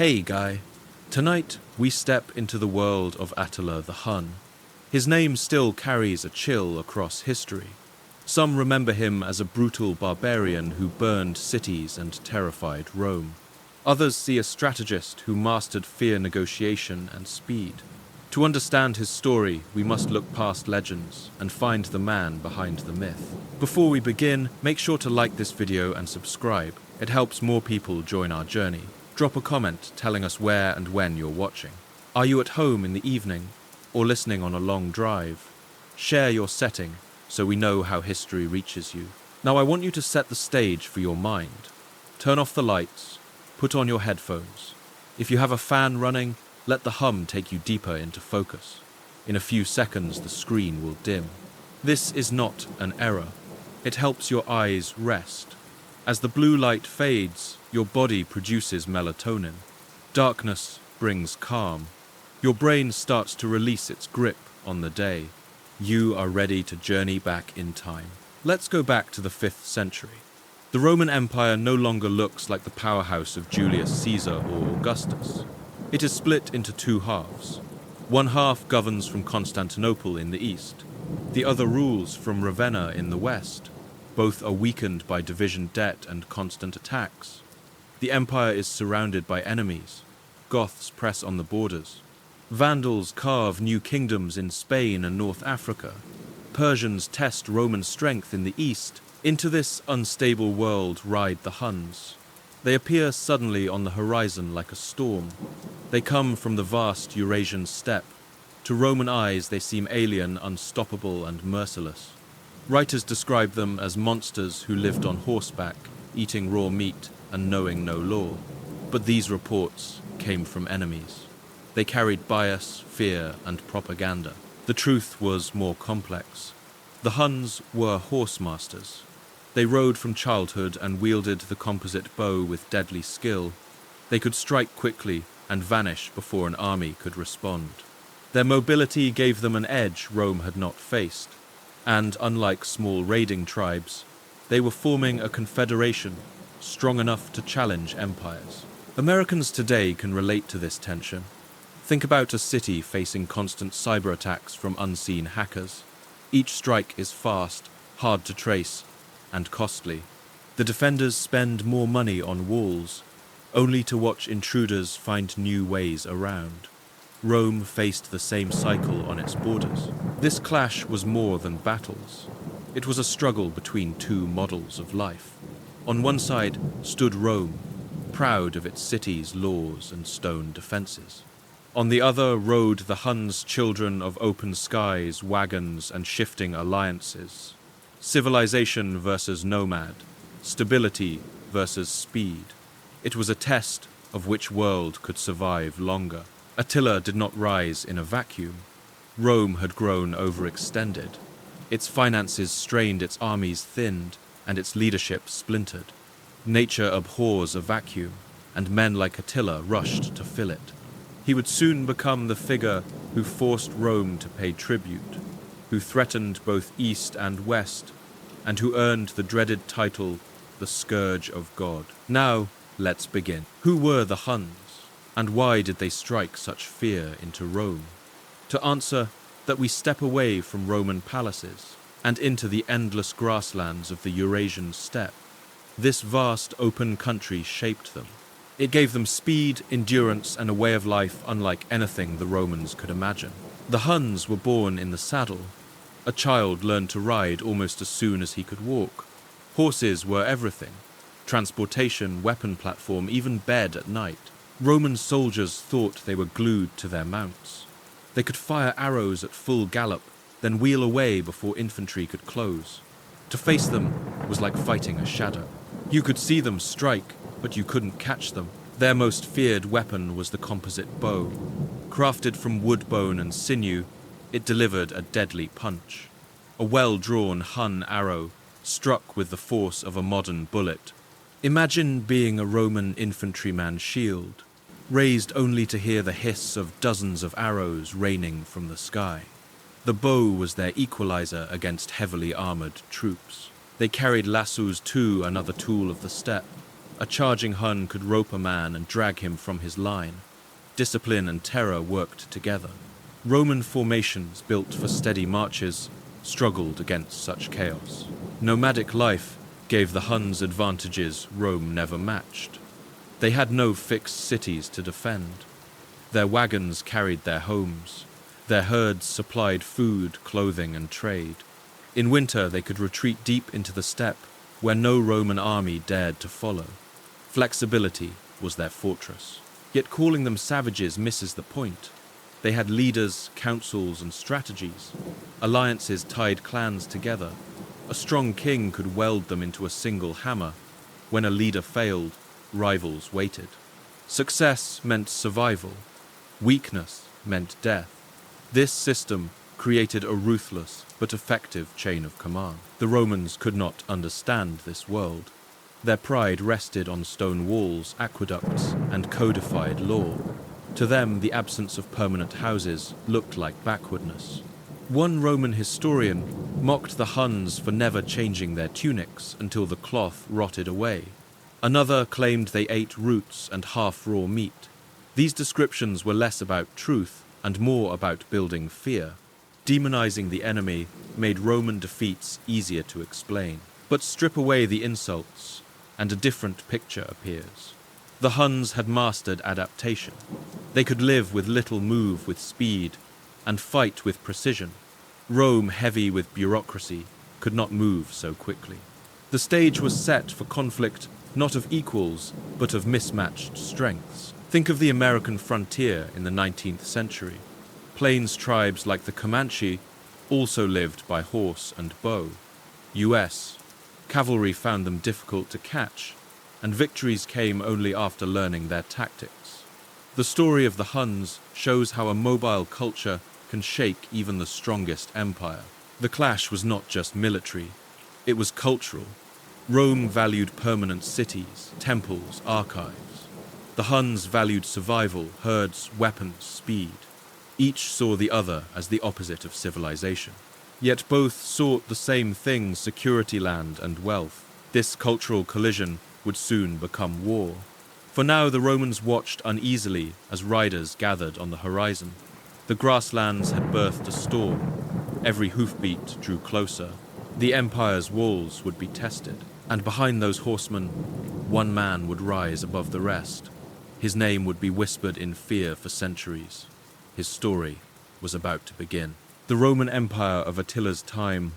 Hey guy, tonight we step into the world of Attila the Hun. His name still carries a chill across history. Some remember him as a brutal barbarian who burned cities and terrified Rome. Others see a strategist who mastered fear negotiation and speed. To understand his story, we must look past legends and find the man behind the myth. Before we begin, make sure to like this video and subscribe. It helps more people join our journey. Drop a comment telling us where and when you're watching. Are you at home in the evening or listening on a long drive? Share your setting so we know how history reaches you. Now I want you to set the stage for your mind. Turn off the lights, put on your headphones. If you have a fan running, let the hum take you deeper into focus. In a few seconds, the screen will dim. This is not an error. It helps your eyes rest. As the blue light fades, your body produces melatonin. Darkness brings calm. Your brain starts to release its grip on the day. You are ready to journey back in time. Let's go back to the 5th century. The Roman Empire no longer looks like the powerhouse of Julius Caesar or Augustus. It is split into two halves. One half governs from Constantinople in the east. The other rules from Ravenna in the west. Both are weakened by division debt and constant attacks. The empire is surrounded by enemies. Goths press on the borders. Vandals carve new kingdoms in Spain and North Africa. Persians test Roman strength in the east. Into this unstable world ride the Huns. They appear suddenly on the horizon like a storm. They come from the vast Eurasian steppe. To Roman eyes, they seem alien, unstoppable, and merciless. Writers describe them as monsters who lived on horseback, eating raw meat and knowing no law. But these reports came from enemies. They carried bias, fear, and propaganda. The truth was more complex. The Huns were horse masters. They rode from childhood and wielded the composite bow with deadly skill. They could strike quickly and vanish before an army could respond. Their mobility gave them an edge Rome had not faced. And unlike small raiding tribes, they were forming a confederation strong enough to challenge empires. Americans today can relate to this tension. Think about a city facing constant cyber attacks from unseen hackers. Each strike is fast, hard to trace, and costly. The defenders spend more money on walls, only to watch intruders find new ways around. Rome faced the same cycle on its borders. This clash was more than battles. It was a struggle between two models of life. On one side stood Rome, proud of its cities, laws, and stone defenses. On the other rode the Huns, children of open skies, wagons, and shifting alliances. Civilization versus nomad, stability versus speed. It was a test of which world could survive longer. Attila did not rise in a vacuum. Rome had grown overextended. Its finances strained, its armies thinned, and its leadership splintered. Nature abhors a vacuum, and men like Attila rushed to fill it. He would soon become the figure who forced Rome to pay tribute, who threatened both East and West, and who earned the dreaded title, the Scourge of God. Now, let's begin. Who were the Huns, and why did they strike such fear into Rome? To answer that, we step away from Roman palaces and into the endless grasslands of the Eurasian steppe. This vast open country shaped them. It gave them speed, endurance, and a way of life unlike anything the Romans could imagine. The Huns were born in the saddle. A child learned to ride almost as soon as he could walk. Horses were everything. Transportation, weapon platform, even bed at night. Roman soldiers thought they were glued to their mounts. They could fire arrows at full gallop, then wheel away before infantry could close. To face them was like fighting a shadow. You could see them strike, but you couldn't catch them. Their most feared weapon was the composite bow. Crafted from wood bone and sinew, it delivered a deadly punch. A well-drawn Hun arrow struck with the force of a modern bullet. Imagine being a Roman infantryman's shield, raised only to hear the hiss of dozens of arrows raining from the sky. The bow was their equalizer against heavily armored troops. They carried lassos too, another tool of the steppe. A charging Hun could rope a man and drag him from his line. Discipline and terror worked together. Roman formations built for steady marches struggled against such chaos. Nomadic life gave the Huns advantages Rome never matched. They had no fixed cities to defend. Their wagons carried their homes. Their herds supplied food, clothing, and trade. In winter, they could retreat deep into the steppe, where no Roman army dared to follow. Flexibility was their fortress. Yet calling them savages misses the point. They had leaders, councils, and strategies. Alliances tied clans together. A strong king could weld them into a single hammer. When a leader failed, rivals waited. Success meant survival. Weakness meant death. This system created a ruthless but effective chain of command. The Romans could not understand this world. Their pride rested on stone walls, aqueducts, and codified law. To them, the absence of permanent houses looked like backwardness. One Roman historian mocked the Huns for never changing their tunics until the cloth rotted away. Another claimed they ate roots and half-raw meat. These descriptions were less about truth and more about building fear. Demonizing the enemy made Roman defeats easier to explain. But strip away the insults, and a different picture appears. The Huns had mastered adaptation. They could live with little, move with speed, and fight with precision. Rome, heavy with bureaucracy, could not move so quickly. The stage was set for conflict not of equals, but of mismatched strengths. Think of the American frontier in the 19th century. Plains tribes like the Comanche also lived by horse and bow. US cavalry found them difficult to catch, and victories came only after learning their tactics. The story of the Huns shows how a mobile culture can shake even the strongest empire. The clash was not just military, it was cultural. Rome valued permanent cities, temples, archives. The Huns valued survival, herds, weapons, speed. Each saw the other as the opposite of civilization. Yet both sought the same thing: security, land, and wealth. This cultural collision would soon become war. For now the Romans watched uneasily as riders gathered on the horizon. The grasslands had birthed a storm. Every hoofbeat drew closer. The empire's walls would be tested. And behind those horsemen, one man would rise above the rest. His name would be whispered in fear for centuries. His story was about to begin. The Roman Empire of Attila's time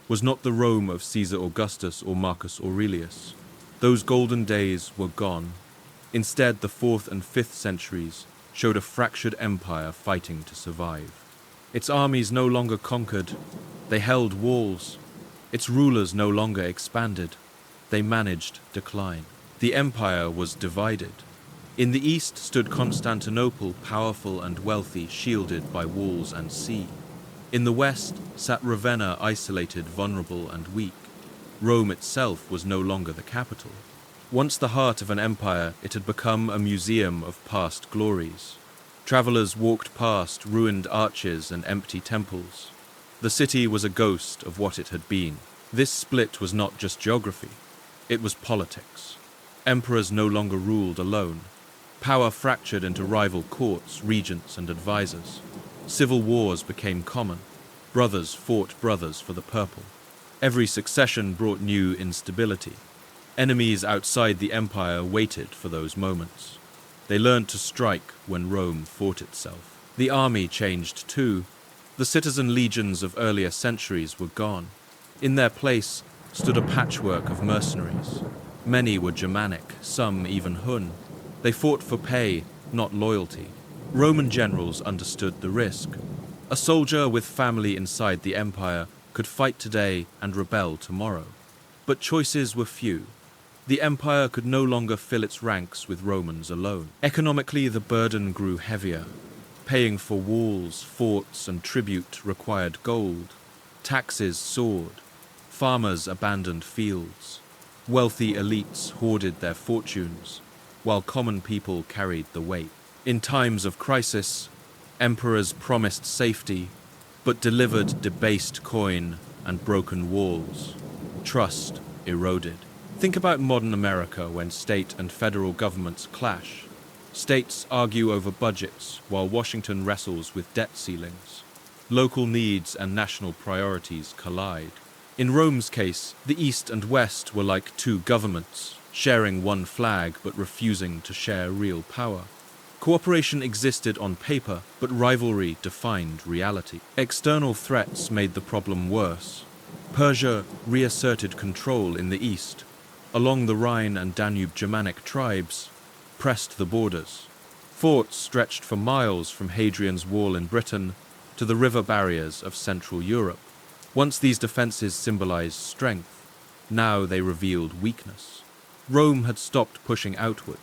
was not the Rome of Caesar Augustus or Marcus Aurelius. Those golden days were gone. Instead, the 4th and 5th centuries showed a fractured empire fighting to survive. Its armies no longer conquered, they held walls. Its rulers no longer expanded, they managed decline. The empire was divided. In the east stood Constantinople, powerful and wealthy, shielded by walls and sea. In the west sat Ravenna, isolated, vulnerable, and weak. Rome itself was no longer the capital. Once the heart of an empire, it had become a museum of past glories. Travelers walked past ruined arches and empty temples. The city was a ghost of what it had been. This split was not just geography, it was politics. Emperors no longer ruled alone. Power fractured into rival courts, regents, and advisors. Civil wars became common. Brothers fought brothers for the purple. Every succession brought new instability. Enemies outside the empire waited for those moments. They learned to strike when Rome fought itself. The army changed too. The citizen legions of earlier centuries were gone. In their place stood a patchwork of mercenaries. Many were Germanic, some even Hun. They fought for pay, not loyalty. Roman generals understood the risk. A soldier with family inside the empire could fight today and rebel tomorrow. But choices were few. The empire could no longer fill its ranks with Romans alone. Economically, the burden grew heavier. Paying for walls, forts, and tribute required gold. Taxes soared. Farmers abandoned fields. Wealthy elites hoarded their fortunes, while common people carried the weight. In times of crisis, emperors promised safety, but delivered debased coin and broken walls. Trust eroded. Think about modern America when state and federal governments clash. States argue over budgets while Washington wrestles with debt ceilings. Local needs and national priorities collide. In Rome's case, the East and West were like two governments, sharing one flag but refusing to share real power. Cooperation existed on paper, but rivalry defined reality. External threats made the problem worse. Persia reasserted control in the east. Along the Rhine and Danube, Germanic tribes pressed the borders. Forts stretched for miles from Hadrian's Wall in Britain to the river barriers of Central Europe. Once these defenses symbolized strength, now they revealed weakness. Rome had stopped pushing outward.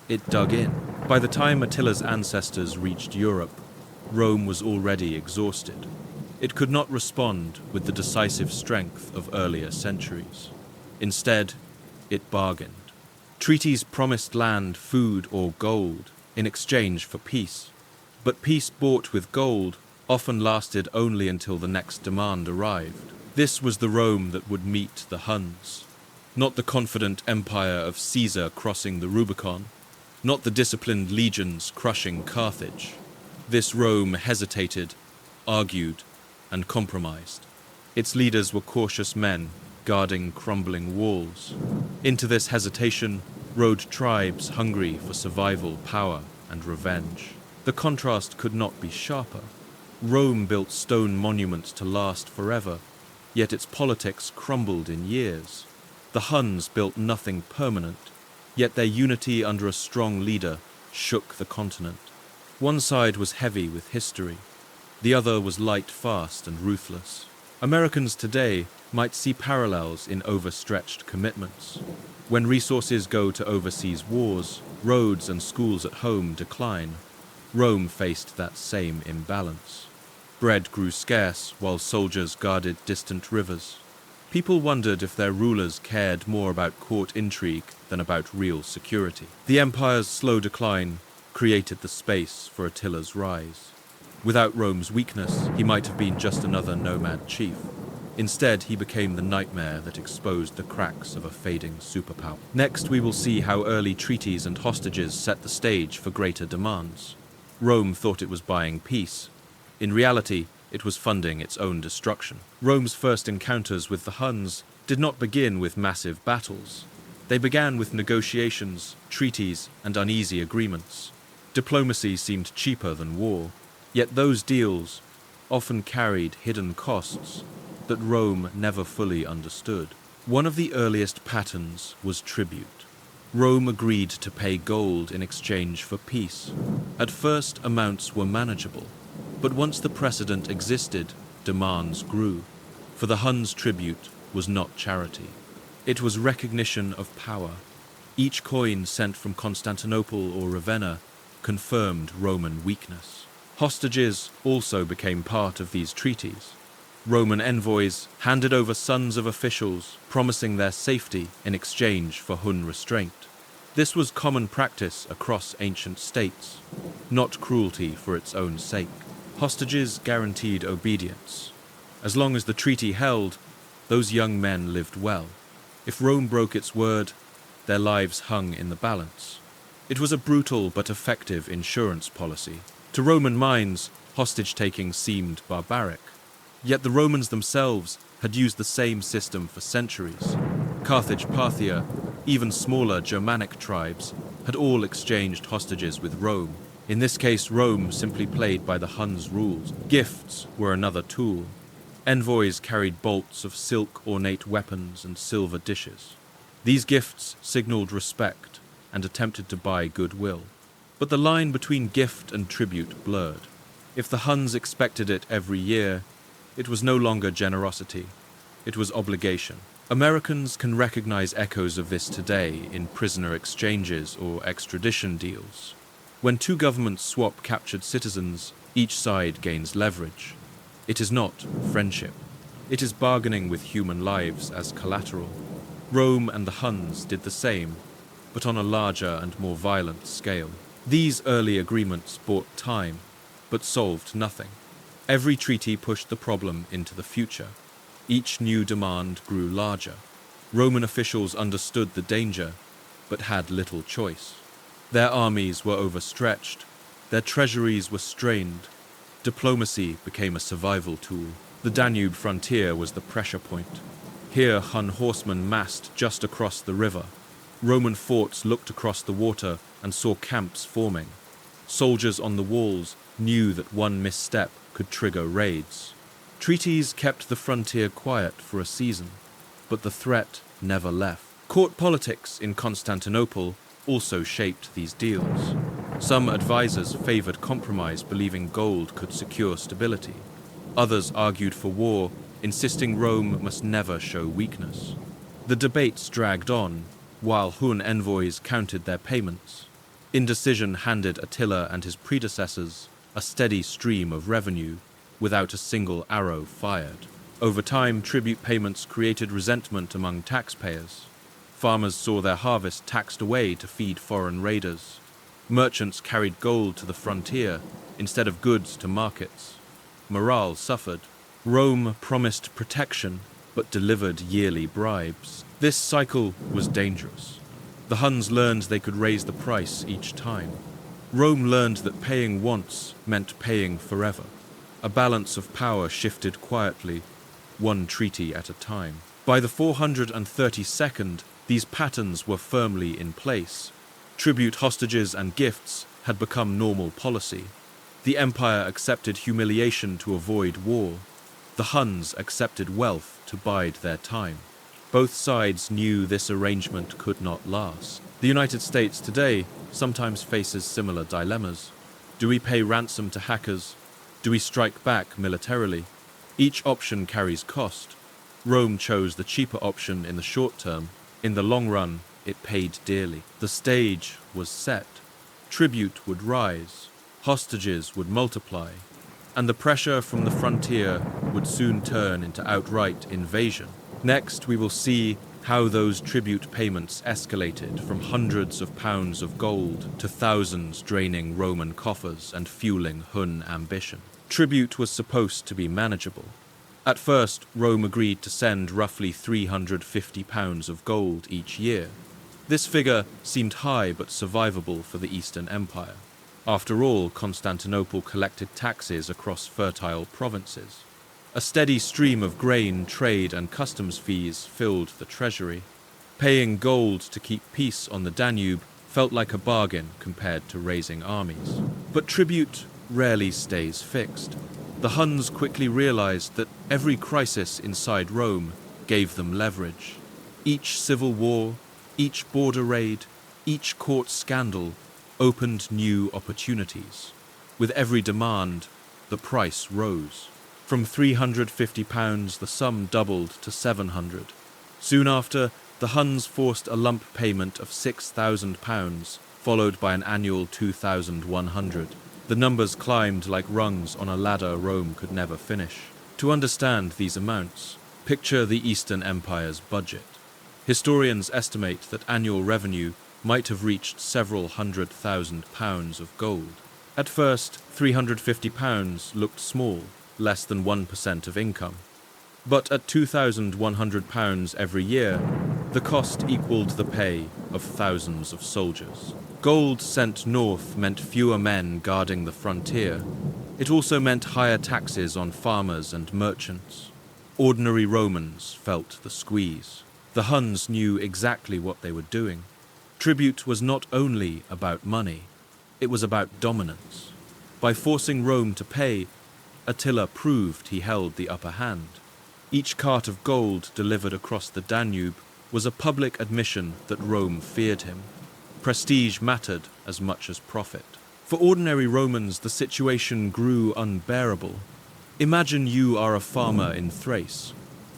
It dug in. By the time Attila's ancestors reached Europe, Rome was already exhausted. It could not respond with the decisive strength of earlier centuries. Instead, it bargained. Treaties promised land, food, or gold in exchange for peace. But peace bought with gold often lasted only until the next demand arrived. This was the Rome that would meet the Huns. Not the confident empire of Caesar crossing the Rubicon, not the disciplined legions crushing Carthage. This Rome hesitated, argued, and compromised. Its leaders were cautious men guarding crumbling walls. Into this hesitation rode tribes hungry for survival, power, and revenge. The contrast could not be sharper. Rome built stone monuments to last forever, yet its politics crumbled in years. The Huns built nothing permanent, yet their unity under a strong leader shook the continent. One side was heavy with history, the other was light, fast, and ruthless. Americans today might see parallels in overstretched commitments. When resources go to overseas wars, roads and schools at home decline. Rome faced that same imbalance. Bread grew scarce while soldiers guarded distant rivers. People wondered if their rulers cared more about court intrigue than about real security. The empire's slow decline created the space for Attila's rise. Without Rome's weakness, he might have been just another nomad chief. Instead, he became the nightmare that exposed the cracks of a fading superpower. Next, we will see how early treaties and hostages set the stage for greater demands. Rome thought it was buying peace. In reality, it was funding its own destruction. Rome's first encounters with the Huns did not begin with massive battles. They began with negotiations, treaties, and uneasy agreements. Diplomacy seemed cheaper than war, yet those deals often carried hidden costs that Rome never fully understood. One of the earliest patterns was tribute. Rome agreed to pay gold in exchange for peace. At first, amounts were manageable, but once the precedent existed, demands grew. For the Huns, tribute was not charity. It was recognition of power. Each coin sent from Constantinople or Ravenna confirmed Roman weakness. Hostages also became part of these treaties. Roman envoys handed over sons of officials, promising their safety in exchange for Hun restraint. This was common practice across ancient states, not cruelty for its own sake. Hostages guaranteed obedience. As long as the treaty held, those young men lived well. If Rome broke its word, their lives hung in the balance. It was a brutal but effective insurance policy. To Roman minds, hostage-taking seemed barbaric. Yet the Romans themselves had used the same system for centuries. Carthage, Parthia, even smaller Germanic tribes had all exchanged hostages with Rome. In this case, Rome simply played by the Huns' rules. Gifts were another tool. Envoys carried bolts of silk ornate weapons and silver dishes. These gifts signaled respect and attempted to buy goodwill. But the line between gift and tribute blurred. If the Huns expected it every year, it was no longer generosity, it was obligation. Americans can recognize echoes of this today in prisoner exchanges or extradition deals. When two governments swap captured citizens, each side gains leverage. It is not friendship. It is bargaining with human lives as collateral. Rome and the Huns did the same, but on a larger and more violent scale. These early agreements bought time, but solved nothing. Every treaty pushed the problem into the future. Each new demand grew larger. Roman officials understood the danger, but had little choice. Their armies were overstretched, their treasuries were strained. Diplomacy became a survival tool. The Danube frontier was the pressure point. Here Hun horsemen massed just across the river. Roman forts looked across the water and saw camps forming. Soldiers on the walls knew that one misstep could trigger raids. Treaties kept the frontier quiet for a season, but the threat never left. Court politics in Constantinople also shaped these deals. Some advisors favored compromise, believing gold could secure stability. Others argued for war, insisting Rome must never show weakness. The debates dragged on, while Hun envoys counted their payments. Indecision handed Attila and his predecessors a steady stream of revenue, without a single arrow fired. Over time, tribute payments created resentment among taxpayers. Farmers saw their harvest taxed away to feed foreign raiders. Merchants carried gold to the frontier instead of goods to markets. Morale suffered. Rome promised protection, but delivered yearly bribes. This cycle was dangerous. The Huns learned they could raise the price each time. Rome learned that paying once meant paying forever. A balance of power shifted quietly, one treaty at a time. By the 432nd, these patterns were firmly in place. Tribute, hostages, and gifts had become normal policy. The empire accepted humiliation to avoid war. The Huns accepted wealth to bide their time. Both sides knew this arrangement could not last. The United States today sometimes faces similar dilemmas. Do we pay ransom to hackers? Do we strike back militarily? Each option carries cost. Rome chose the cheaper option in the short term. In the long run, it paid dearly. The stage was set. Tribute would rise. Hostages would multiply. And the pressure from the frontier would soon turn into outright invasion. Next, we will see how those tribute payments escalated from hundreds of pounds of gold to thousands, draining Roman coffers and fueling Hun ambition. Tribute was supposed to be manageable. At first, Rome agreed to send roughly 350 pounds of gold each year. This figure seemed high but survivable for the Eastern Empire. After all, Constantinople collected taxes across fertile provinces. A steady stream of grain, trade, and customs fees filled the treasury. Paying gold to keep peace on the Danube felt like a bargain compared to raising armies. But tribute rarely stays fixed. The Huns quickly realized that every crisis inside Rome gave them leverage. Each civil war, each border raid, each court scandal opened new opportunities. With every demand, the price rose. From £350, the sum doubled to £700. Soon after, the Huns forced a lump payment of £6,000, followed by an annual £2,100. The numbers climbed like rungs on a ladder Rome could never finish. To understand these amounts, picture the Eastern Empire's budget. Historians estimate that annual revenue might have reached several £100,000 of gold. At first, £350 looked small, less than 1% of income. But at £2,100 every year, the cost equaled the pay of thousands of soldiers. Gold sent north meant fewer men guarding the frontier. It also meant higher taxes on farmers and merchants. Ordinary Romans felt the squeeze. The Huns knew exactly what they were doing. Tribute was not only about money, it was about dominance. By forcing Rome to pay, Attila proved he held the upper hand. Each cart of gold delivered across the Danube was a public admission that Rome feared him. Prestige mattered as much as profit. For ordinary Romans, the situation grew unbearable. Imagine you are a farmer in Thrace.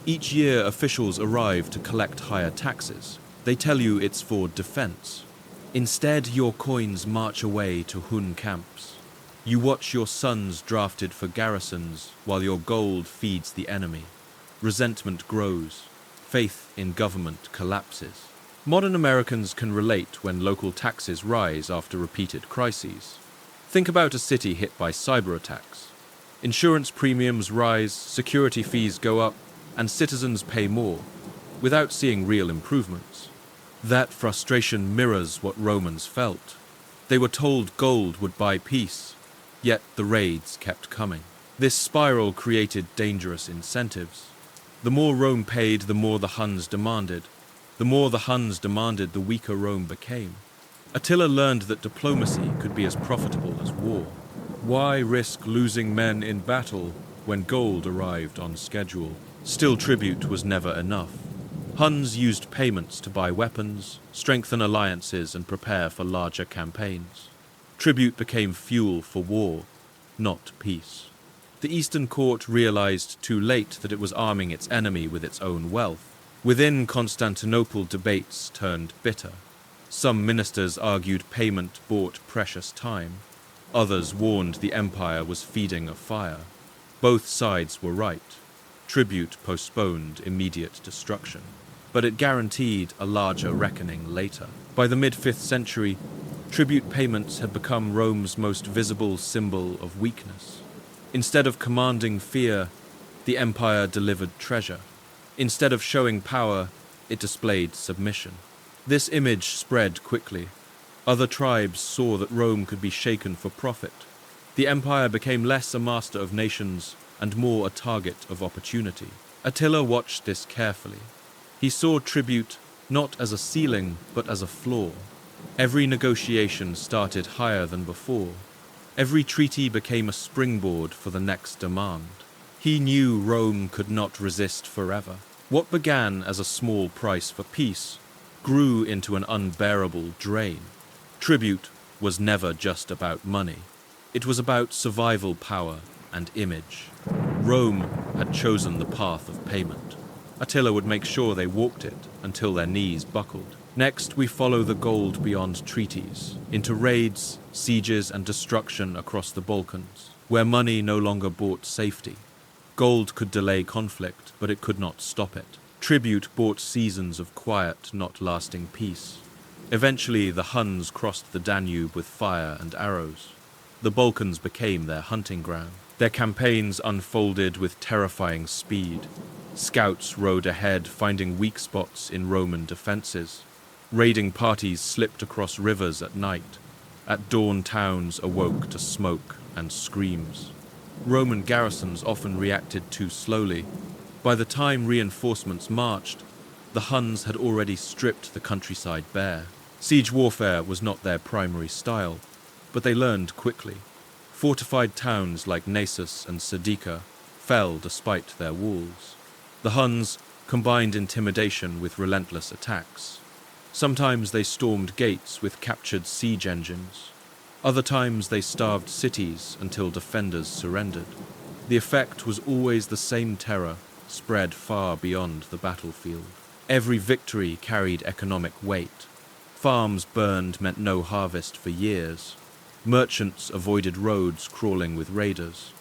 Each year, officials arrive to collect higher taxes. They tell you it's for defense. Instead, your coins march away to Hun camps. You watch your sons drafted for garrisons while your gold feeds the enemy. Resentment grows. Faith in government collapses. Modern Americans can relate when local taxes rise after repeated crises. Think about a city hit by cyber attacks. Insurance premiums rise, security fees go up, and citizens pay more. without seeing real improvements. That frustration mirrors what Romans felt. They were told gold would buy peace, yet the raids kept coming. This spiral created dangerous incentives. The more Rome paid, the more the Huns demanded. The more the Huns demanded, the weaker Rome became. Attila learned that diplomacy could be as profitable as war. Why risk losing men in battle when gold arrived on schedule? Still, tribute was never enough. Huns used payments to buy weapons, strengthen alliances, and prepare for larger campaigns. Tribute became fuel for war, not peace. The Eastern court realized too late that it was arming its enemy with its own wealth. Within Constantinople, debates turned bitter. Some ministers argued payment bought precious time. Others warned the empire was feeding a fire. Both sides were right. Tribute postponed immediate destruction, but it guaranteed a larger reckoning later. By the mid-5th century, tribute payments had become Rome's most visible symbol of weakness. Instead of commanding fear, the empire delivered treasure. Instead of showing power, it displayed submission. This image spread quickly. Other tribes saw that Rome could be shaken for profit. The empire became less a master of nations and more a target of opportunity. Attila watched this carefully. He saw tribute not as a ceiling, but as a floor. Every negotiation started higher than before. Every treaty became a springboard for the next demand. He knew Rome could not resist forever. What began as a small price for peace grew into an unbearable drain. Tribute was never just about money. It was about survival power and image. Rome had chosen the path of payment. Attila would make sure they walked it until their knees buckled. Next, we follow the gold beyond treaties, into raids, sieges, and destruction across the Balkans, where money no longer bought safety. Gold could delay conflict, but it could not stop it. Tribute bought seasons of quiet, not lasting peace. Eventually, the Huns crossed the Danube with fire and arrows. The Balkans became their hunting ground. Their campaigns unfolded with terrifying speed. Scouts rode ahead, finding weak spots in Roman defenses. Raiding parties slipped across rivers at night. At dawn, towns awoke to smoke and screams. Roman garrisons often reacted too slowly. By the time reinforcements marched, the Huns had already stripped the countryside bare. Siege warfare was not their primary style, but they learned quickly. Fortified towns like Naissus and Serdica fell despite their walls. The Huns combined intimidation with relentless attacks. Sometimes they stormed gates with captured siege engines. Other times they starved cities until defenders surrendered. The effect was always the same terror, spread far beyond the battlefield. Every victory carried economic weight. Farms burned meant no harvest for years. Merchants avoided roads crawling with raiders.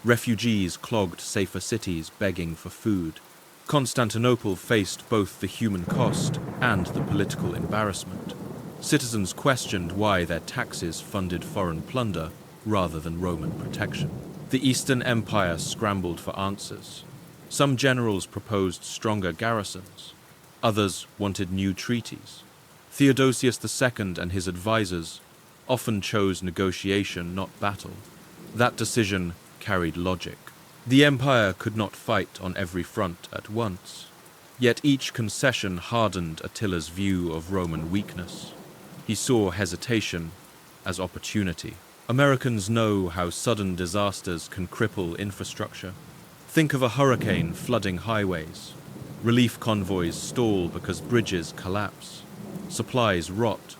Refugees clogged safer cities begging for food. Constantinople faced both the human cost and the political embarrassment. Citizens questioned why their taxes funded foreign plunder rather than Roman protection. The Eastern Empire scrambled for answers. Some generals proposed stronger garrisons. Others wanted new treaties. Theodosius II and his advisors often chose negotiation, not battle. That decision carried logic. The empire could not fight on every front at once, yet each concession hardened Attila's view of Roman weakness. He saw hesitation as opportunity. Americans know how sudden disasters can cripple infrastructure. Think of a hurricane flooding highways. Relief convoys stall because bridges collapse. Supplies rot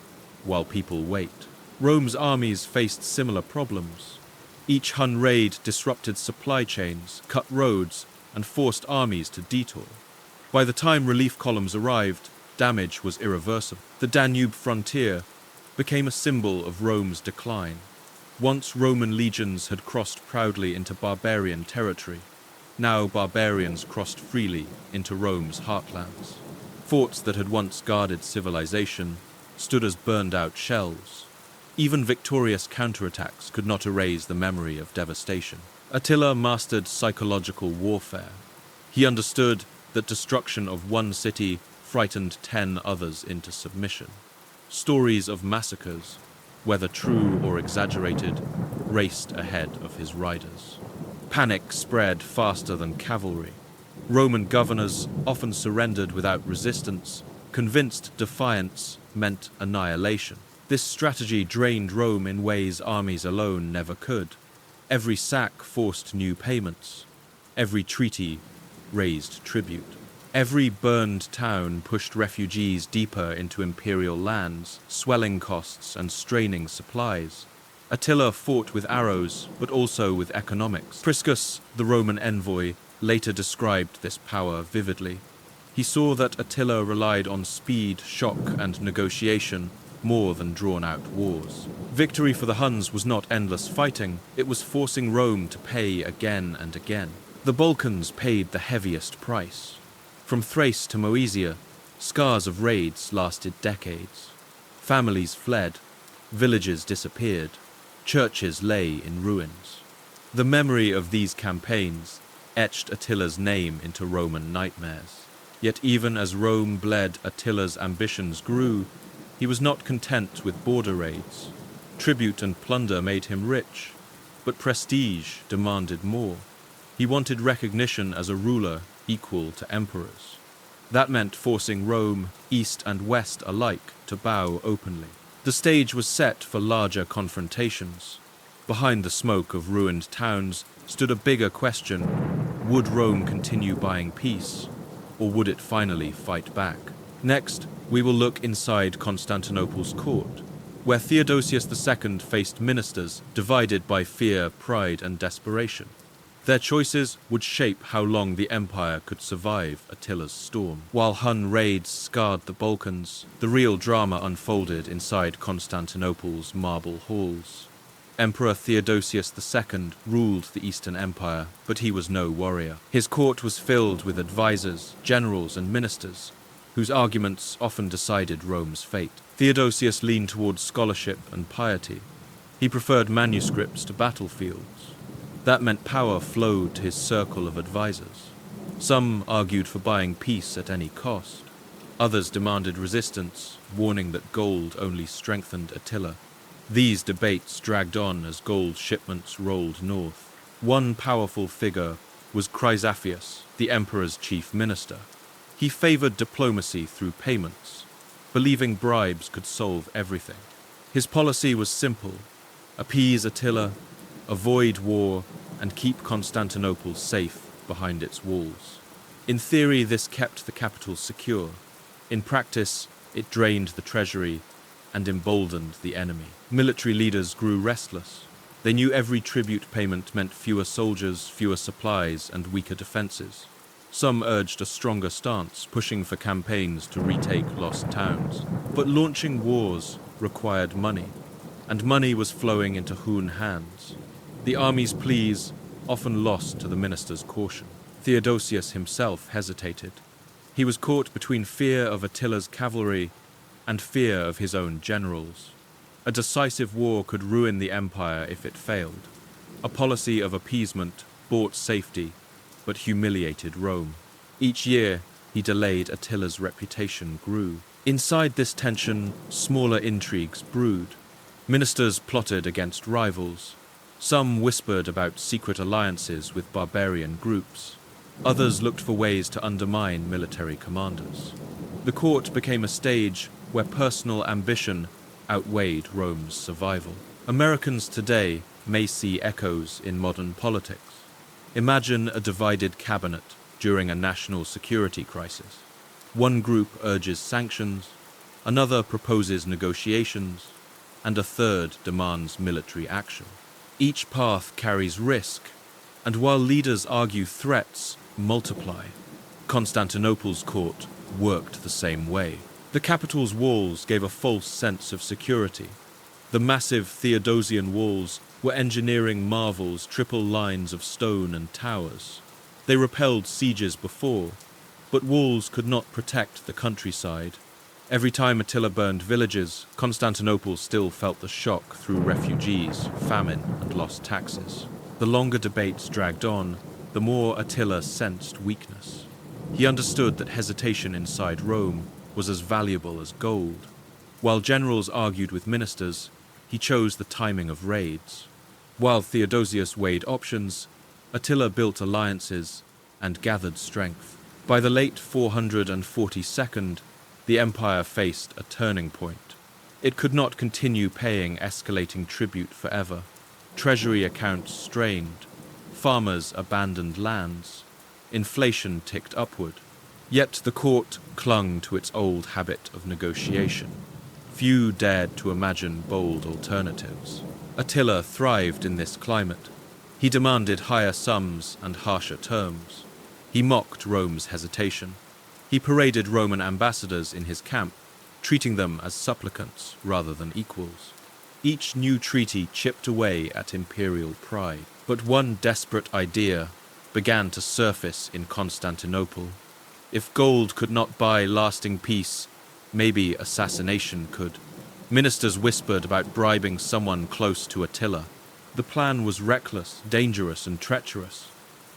while people wait. Rome's armies faced similar problems. Each Hun raid disrupted supply chains, cut roads, and forced armies to detour. By the time relief columns arrived, damage was irreversible. The Danube frontier became a symbol of Rome's decline. Once Roman legions had crossed proudly into barbarian territory, now barbarians crossed freely into Rome's heartlands. Forts that had once guarded civilization stood as burned-out shells. Even victorious counterattacks could not erase the memory of devastation. Attila mastered psychological warfare. He understood that destruction of one city frightened 10 others into submission. Stories of massacres, whether true or exaggerated, raced ahead of his riders. Panic spread faster than cavalry. Roman governors often surrendered without resistance, convinced defiance meant annihilation. This strategy drained Rome in ways armies alone never could. Every sack forced new payments. Every treaty raised tribute. Every burned town pushed refugees deeper into imperial lands, swelling costs and straining supplies. Attila fought with arrows, but also with economics. Priscus, the Roman envoy, later described this power vividly. He saw that Attila relied on speed, shock, and negotiation more than drawn-out wars. Victory for the Huns was not endless fighting, it was forcing Rome to pay again and again. The Balkans paid the heaviest price. From Thrace to Moesia, scars of raids lasted decades. Families fled, villages disappeared, churches lay in ruins. The memory of these campaigns etched Attila's name into Roman nightmares. Yet even as Rome bled, Attila's ambitions grew. He was not content with border raids. Tribute and plunder made him rich, but prestige demanded more. He wanted recognition as a ruler equal to emperors. That meant forcing Rome, east and west alike, to bow openly. The stage was set for larger confrontations. Behind the smoke of ruined towns stood a bigger question: would Rome continue buying peace, or would it finally fight back? Next, we will look inside Constantinople's court, where Theodosius II faced ministers divided by fear, pride, and desperation. Their choices would shape how long the empire could survive Attila's storm. While Hun raids scarred the Balkans, the real drama unfolded inside Constantinople's marble halls. Emperor Theodosius II ruled the Eastern Empire, but he was no warrior. His court was filled with advisors, generals, and ministers, whose arguments often decided Rome's fate. Theodosius leaned towards scholarship and piety. He preferred manuscripts to battlefields. That meant power flowed to his circle of advisors. Some argued for buying peace at any cost. Others demanded resistance, warning that gold only strengthened Attila. These debates dragged on as gold shipments rolled north. One powerful figure was Chrysaphius, the emperor's chief minister. He favored diplomacy through payments, believing bribes could solve everything. His policy was simple: appease Attila, avoid war, and keep Constantinople safe behind its walls. In theory, this kept the capital secure. In practice, it drained the treasury and emboldened the enemy. Military leaders grew restless. They knew every tribute payment meant fewer soldiers, fewer supplies, and weaker defenses. Some urged a stronger stance, pushing for campaigns to retake lost towns. But launching wars required money, and money was flowing into Hun hands. The army's pleas often lost to the minister's caution. Theodosius himself hesitated. He was caught between fear of Attila's cavalry and fear of his own generals. A decisive war could ruin the empire if it failed. A policy of appeasement bought safety, but humiliated Rome. Each year, he delayed, Attila's reputation grew. Inside this tension, smaller intrigues brewed. Ministers plotted against rivals. Some whispered about secret alliances with barbarian groups. Others looked for ways to undermine military commanders. The court became a stage where personal ambition outweighed Rome's survival. Americans today may see echoes in modern politics. Imagine a divided cabinet during a national security crisis. One group urges sanctions, another proposes negotiations, and a third demands military action. Each path carries risk, and while leaders argue, threats multiply. Constantinople's court worked the same way. The capital's walls gave a false sense of security. The massive Theodosian walls were engineering marvels, triple lines of stone and towers. They repelled sieges before, but walls could not protect the countryside. Every time Attila burned villages, Constantinople still felt the shock through refugees, famine, and lost taxes. The longer debates dragged on, the more Attila sensed weakness. He understood that hesitation inside Rome was as valuable as gold. While generals argued with ministers, he chose the timing of raids. While Theodosius weighed options, Attila built alliances and gathered strength. By the late 442nd, the empire faced a turning point. It could not continue paying escalating tribute forever. Treasury accounts strained, farmers abandoned lands, inflation ticked upward. Yet the court clung to its old habit of negotiation. Few dared to imagine bold alternatives. Attila thrived in this climate. He demanded higher sums and harsher terms. He mocked Rome's hesitation. He paraded Roman ambassadors in his camp, treating them as supplicants rather than equals. Each new treaty chipped away at imperial pride. But one desperate idea began to surface in Constantinople. If gold could not buy lasting peace, maybe assassination could. Ministers whispered about bribing someone close to Attila. The plan was reckless, dangerous, and treacherous.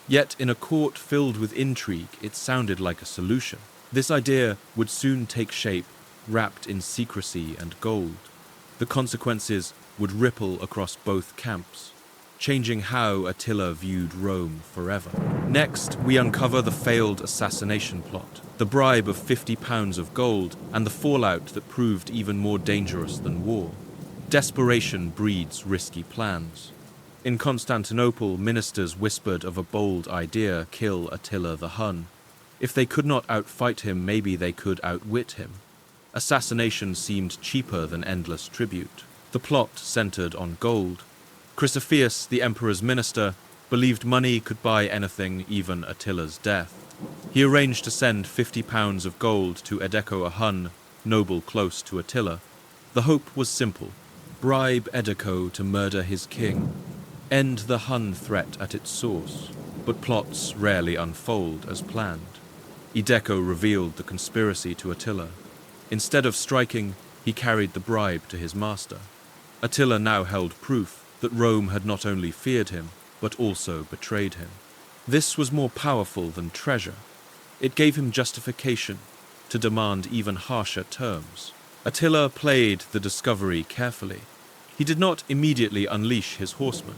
Yet in a court filled with intrigue, it sounded like a solution. This idea would soon take shape, wrapped in secrecy and gold. The consequences would ripple across both camps, changing how Attila viewed Rome forever. Next, we uncover the failed assassination plot, the bribe of 50 pounds of gold, and the fallout that proved even more dangerous than war. Desperation breeds risky plans. In Constantinople, ministers whispered of a bold idea: kill Attila the Hun. If they could not outfight him, maybe they could outwit him. Assassination seemed cheaper than endless tribute. The plot centered on gold. Chrysotheus, the emperor's minister, believed money could buy anything, even Attila's death. He arranged to send 50 pounds of gold to 8.History, a Hun, noble close to Attila. The hope was simple: bribe 8.History to murder his king, end the Hun threat at its source. But plots rarely unfold as planned. 8.History revealed the conspiracy to Attila. Instead of striking, he carried the bribe to his master. Attila now held proof that Rome had not only feared him, but also betrayed him. This was more powerful than treasure. It gave him justification to demand even harsher terms. Attila played the discovery carefully. He did not immediately unleash his horsemen.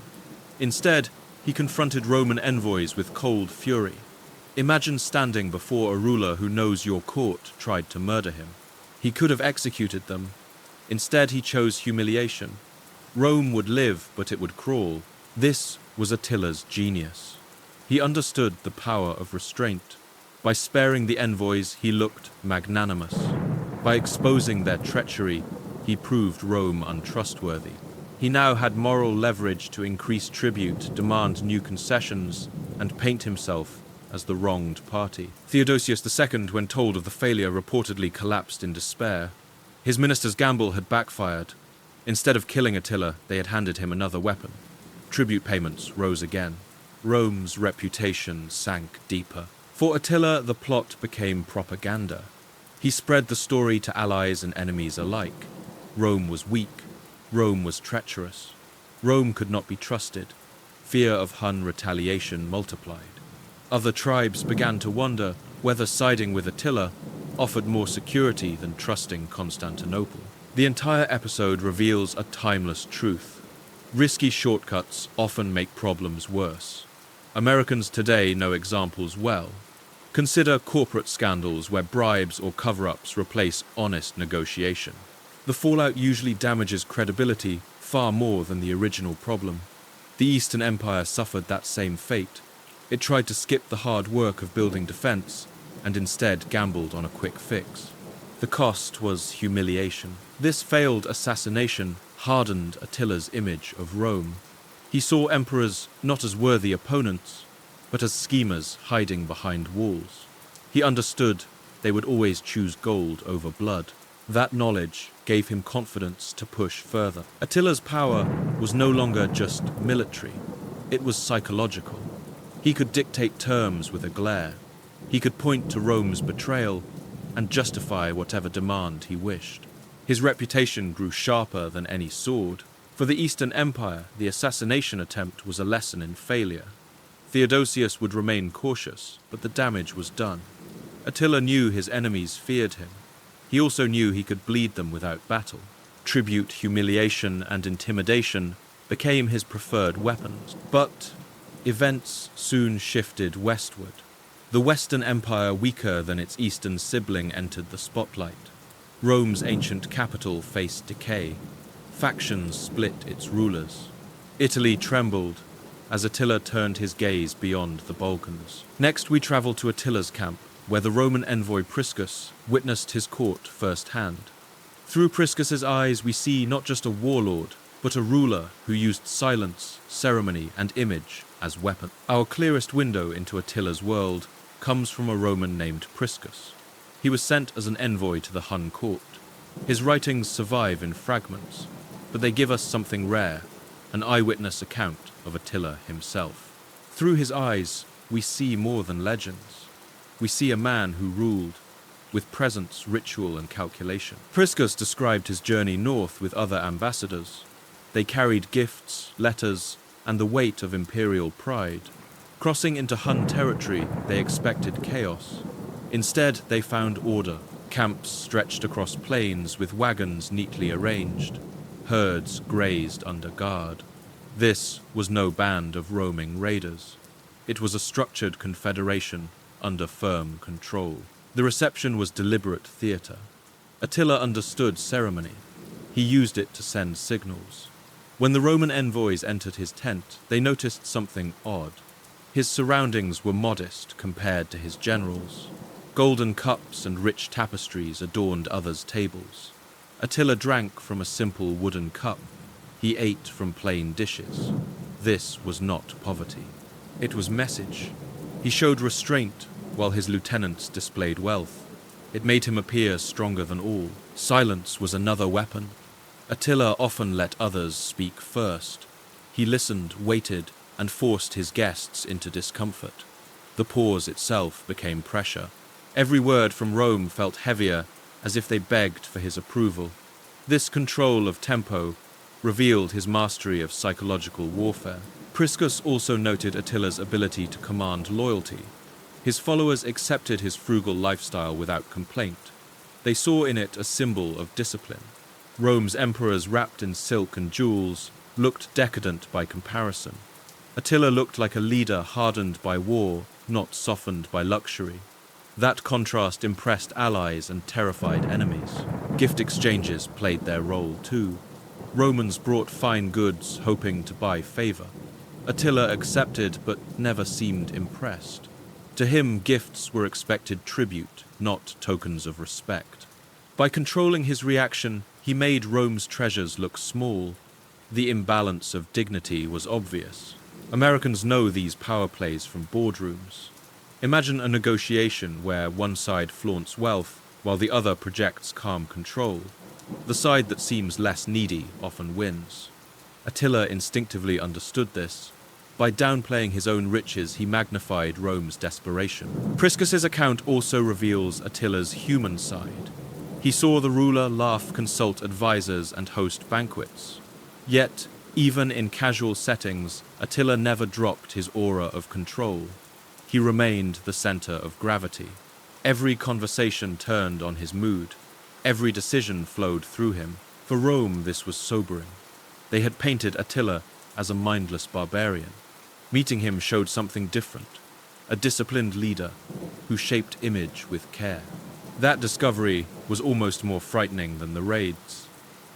Instead, he confronted Roman envoys with cold fury. Imagine standing before a ruler who knows your court tried to murder him. He could have executed them. Instead, he chose humiliation. Rome would live, but it would crawl. This was Attila's genius. He understood the power of restraint. By sparing the envoys, he looked magnanimous. By exposing their treachery, he proved Rome untrustworthy. He now had moral leverage to increase tribute, demand new concessions, and paint himself as the wronged party. Theodosius II, when told of the failure, reportedly collapsed in despair. His minister's gamble had backfired. Instead of killing Attila, they had handed him another weapon. Tribute payments rose again. Rome's reputation sank deeper. For Attila, the plot became propaganda. He spread the story to allies and enemies alike. Rome was weak. Rome was treacherous. Rome could not be trusted. Fear of Hun retaliation multiplied. Other tribes began to wonder whether siding with Attila offered more security than trusting Constantinople. The entire episode reveals a timeless truth. Risky shortcuts often make problems worse. Americans today know examples well. Consider corporate scandals where bribes or cover-ups replace honest negotiation. The fallout usually damages credibility far more than the original problem. The Eastern Empire suffered that same fate. It tried to skip the hard work of building defense and instead gambled on a quick fix. The cost was humiliation. This failed assassination hardened Attila's image of Rome. He saw emperors not as worthy opponents, but as schemers hiding behind walls. He understood they would always choose gold over blood. That knowledge gave him confidence to push further. Attila's power was no longer just military, it was psychological. He could dictate terms with a glare. He could point to Rome's betrayal and justify whatever demand he wished. His reputation grew sharper than any sword. For the Eastern Empire, the assassination attempt was a lesson in failure. Theodosius would remain cautious, but the damage was done. Attila knew his enemies feared him. He also knew he could bleed them without battle. Tribute, humiliation, and intimidation became his preferred weapons. But events soon shifted westward. The Western Empire, weaker than its eastern sibling, entered the spotlight. Rome's ancient capital faced decay. Factions split its rulers. Italy trembled as Attila turned his gaze beyond the Balkans. Next, we travel to Attila's camp, where the Roman envoy Priscus witnessed his court firsthand. Through Priscus's eyes, we see not just a warlord, but a ruler who used silence, ceremony, and image as weapons. Our clearest window into Attila's world comes from a Roman named Priscus. He was sent as an envoy to the Hun court. His writings survive in fragments, but they give us something rare, an eyewitness account of Attila himself. Through his eyes, we see more than legends. We see a man who ruled with presence, ritual, and calculation. Priscus described his journey north with other ambassadors. They carried gifts, letters, and the weight of imperial pride. Crossing into Hun territory, they expected chaos. Instead, they found order. Camps stretched across plains with wagons neatly arranged. Herds grazed under guard. This was no band of roaming raiders. It was a structured confederation under firm control. The reception was deliberate theatre. Attila understood ceremony. He used it to send signals. When the Roman envoys entered his tent, they noticed something odd. His surroundings were modest compared to his generals. Golden cups and rich tapestries adorned others' tables. Attila drank from a simple wooden cup. He ate from plain dishes. This was not poverty. It was message. He showed restraint while his lieutenants displayed wealth. It made him appear stronger than all. Silence was another weapon. Attila often let others speak first. He listened, waited, and forced his guests into discomfort. The pause itself became pressure. Every word from Rome felt heavier, as if they begged for his approval. This control of tempo revealed his mastery of psychological warfare. Priscus also noted Attila's ability to command loyalty. His followers accepted his frugal lifestyle without complaint. They saw in it a symbol of discipline. Rome's emperors, wrapped in silk and jewels, looked decadent by comparison. Attila looked like a leader hardened by war, not softened by luxury. That contrast impressed allies and terrified enemies. Gift exchanges played their role too. Romans brought fine goods, hoping to buy favor. Attila accepted but never seemed impressed. To him, gifts were expected tribute, not tokens of respect. By controlling his reaction, he made Rome's treasures look small. The imbalance of dignity was obvious. Americans know these power plays from boardrooms. Imagine a negotiation where one side flaunts wealth while the other projects calm control. The side that seems less needy often wins. Attila instinctively understood this. By downplaying his own riches, he magnified Rome's desperation. Priscus's account also reveals Attila's human side. He saw the ruler laugh, consult advisors, and host banquets. Yet, even in casual settings, Attila never dropped his aura of control. He remained the center of gravity. Every conversation turned on his mood. Every decision flowed through him. For Rome, this was sobering. They had painted Attila as a mindless barbarian. Meeting him showed something different, a disciplined leader who shaped image with care. That discovery was almost more frightening than the raids.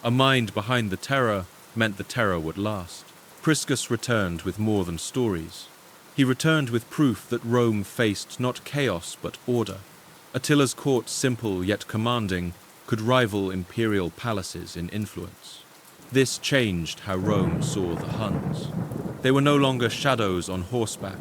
A mind behind the terror meant the terror would last. Priscus returned with more than stories. He returned with proof that Rome faced not chaos but order. Attila's court, simple yet commanding, could rival imperial palaces in influence. This changed how Rome saw the Huns. They were no longer shadows on horseback.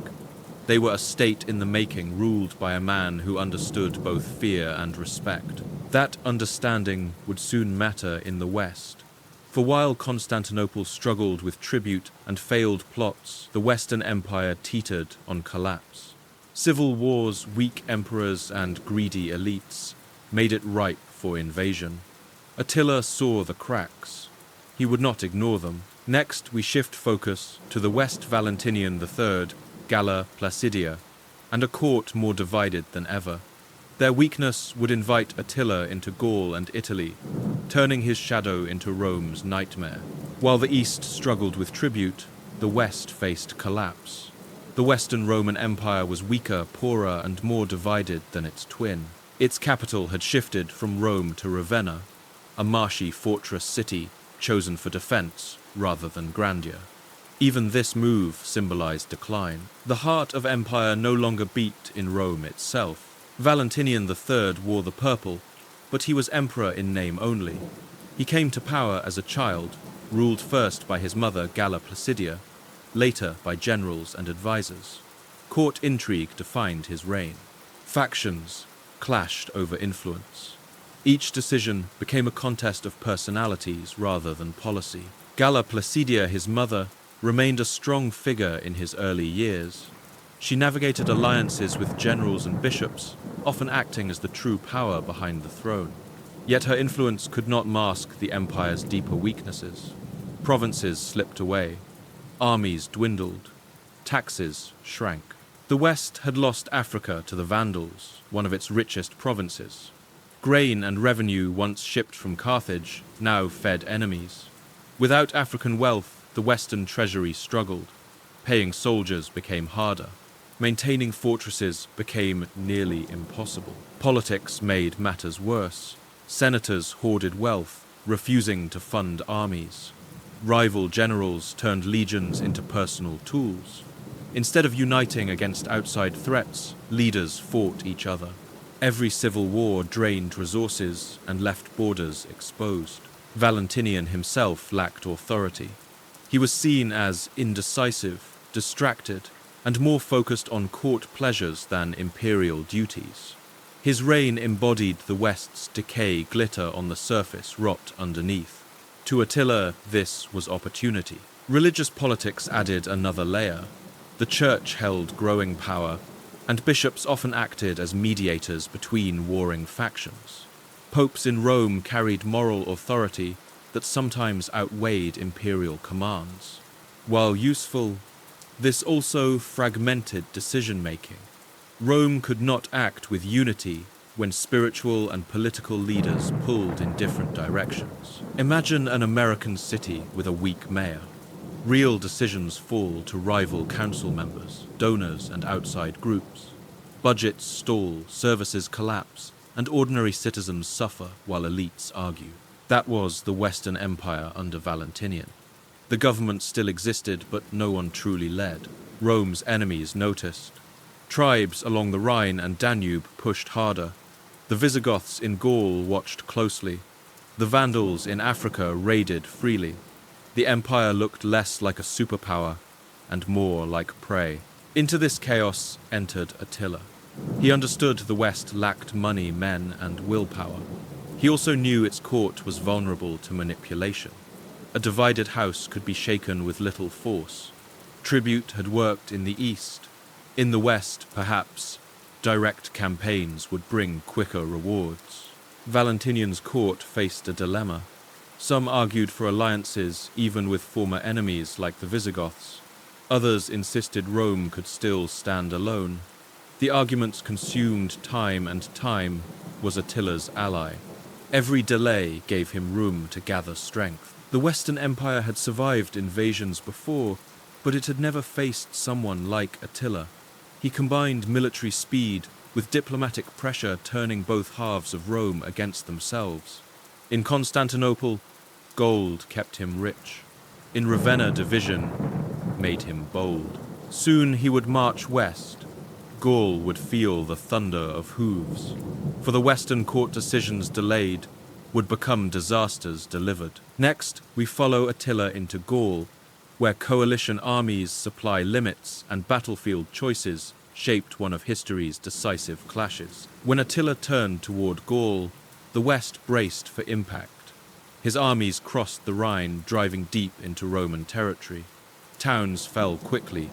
They were a state in the making, ruled by a man who understood both fear and respect. That understanding would soon matter in the West. For while Constantinople struggled with tribute and failed plots, the Western Empire teetered on collapse. Civil wars, weak emperors, and greedy elites made it ripe for invasion. Attila saw the cracks. He would not ignore them. Next, we shift focus to the West Valentinian III, Galla Placidia, and a court more divided than ever. Their weakness would invite Attila into Gaul and Italy, turning his shadow into Rome's nightmare. While the East struggled with tribute, the West faced collapse. The Western Roman Empire was weaker, poorer, and more divided than its twin. Its capital had shifted from Rome to Ravenna, a marshy fortress city chosen for defense rather than grandeur. Even this move symbolized decline. The heart of empire no longer beat in Rome itself. Valentinian III wore the purple, but he was emperor in name only. He came to power as a child, ruled first by his mother Galla Placidia, later by generals and advisors. Court intrigue defined his reign. Factions clashed over influence. Each decision became a contest of personalities rather than policy. Galla Placidia, his mother, remained a strong figure in his early years. She navigated alliances with generals and bishops, often acting as the true power behind the throne. Yet her influence could not mask the empire's deeper weaknesses. Provinces slipped away, armies dwindled, taxes shrank. The West had lost Africa to the Vandals, one of its richest provinces. Grain and revenue once shipped from Carthage now fed enemies. Without African wealth, the Western treasury struggled. Paying soldiers became harder. Maintaining fortresses became nearly impossible. Politics made matters worse. Senators hoarded wealth, refusing to fund armies. Rival generals turned legions into personal tools. Instead of uniting against outside threats, leaders fought each other. Every civil war drained resources and left borders exposed. Valentinian himself lacked authority. He was seen as indecisive, distracted, and more focused on court pleasures than imperial duties. His reign embodied the West's decay, glitter on the surface, rot underneath. To Attila, this was opportunity. Religious politics added another layer. The church held growing power, and bishops often acted as mediators between warring factions. Popes in Rome carried moral authority that sometimes outweighed imperial commands. While useful, this also fragmented decision-making. Rome could not act with unity when spiritual and political leaders pulled in different directions. Imagine an American city with a weak mayor. Real decisions fall to rival council members, donors, and outside groups. Budgets stall, services collapse, and ordinary citizens suffer while elites argue. That was the Western Empire under Valentinian. The government still existed, but no one truly led. Rome's enemies noticed. Tribes along the Rhine and Danube pushed harder. The Visigoths in Gaul watched closely. The Vandals in Africa raided freely. The empire looked less like a superpower and more like prey. Into this chaos entered Attila. He understood the West lacked money, men, and willpower. He also knew its court was vulnerable to manipulation. A divided house could be shaken with little force. Tribute had worked in the East. In the West, perhaps, direct campaigns would bring quicker rewards. Valentinian's court faced a dilemma. Some argued for alliances even with former enemies like the Visigoths. Others insisted Rome could still stand alone. The arguments consumed time, and time was Attila's ally. Every delay gave him room to gather strength. The Western Empire had survived invasions before, but it had never faced someone like Attila. He combined military speed with diplomatic pressure, turning both halves of Rome against themselves. In Constantinople, gold kept him rich. In Ravenna, division made him bold. Soon he would march west. Gaul would feel the thunder of hooves. For the Western court, decisions delayed would become disasters delivered. Next, we follow Attila into Gaul, where coalition armies, supply limits, and battlefield choices shaped one of history's decisive clashes. When Attila turned toward Gaul, the West braced for impact. His armies crossed the Rhine, driving deep into Roman territory. Towns fell quickly.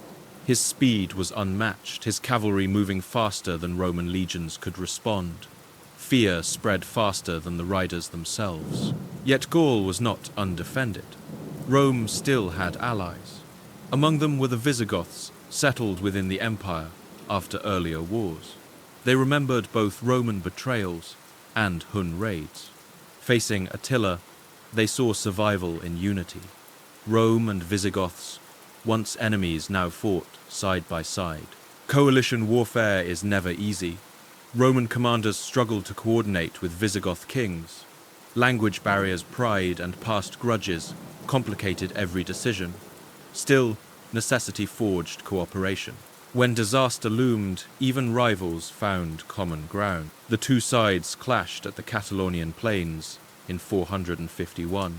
His speed was unmatched, his cavalry moving faster than Roman legions could respond. Fear spread faster than the riders themselves. Yet Gaul was not undefended. Rome still had allies. Among them were the Visigoths, settled within the empire after earlier wars. They remembered both Roman betrayals and Hun raids. Facing Attila, they saw survival in unity. Rome and Visigoths, once enemies, now fought side by side. Coalition warfare is never easy. Roman commanders struggled to coordinate with Visigoth kings. Language barriers, pride, and past grudges complicated every decision. Still, necessity forged cooperation. When disaster loomed, even rivals found common ground. The two sides clashed at the Catalonian plains in 451.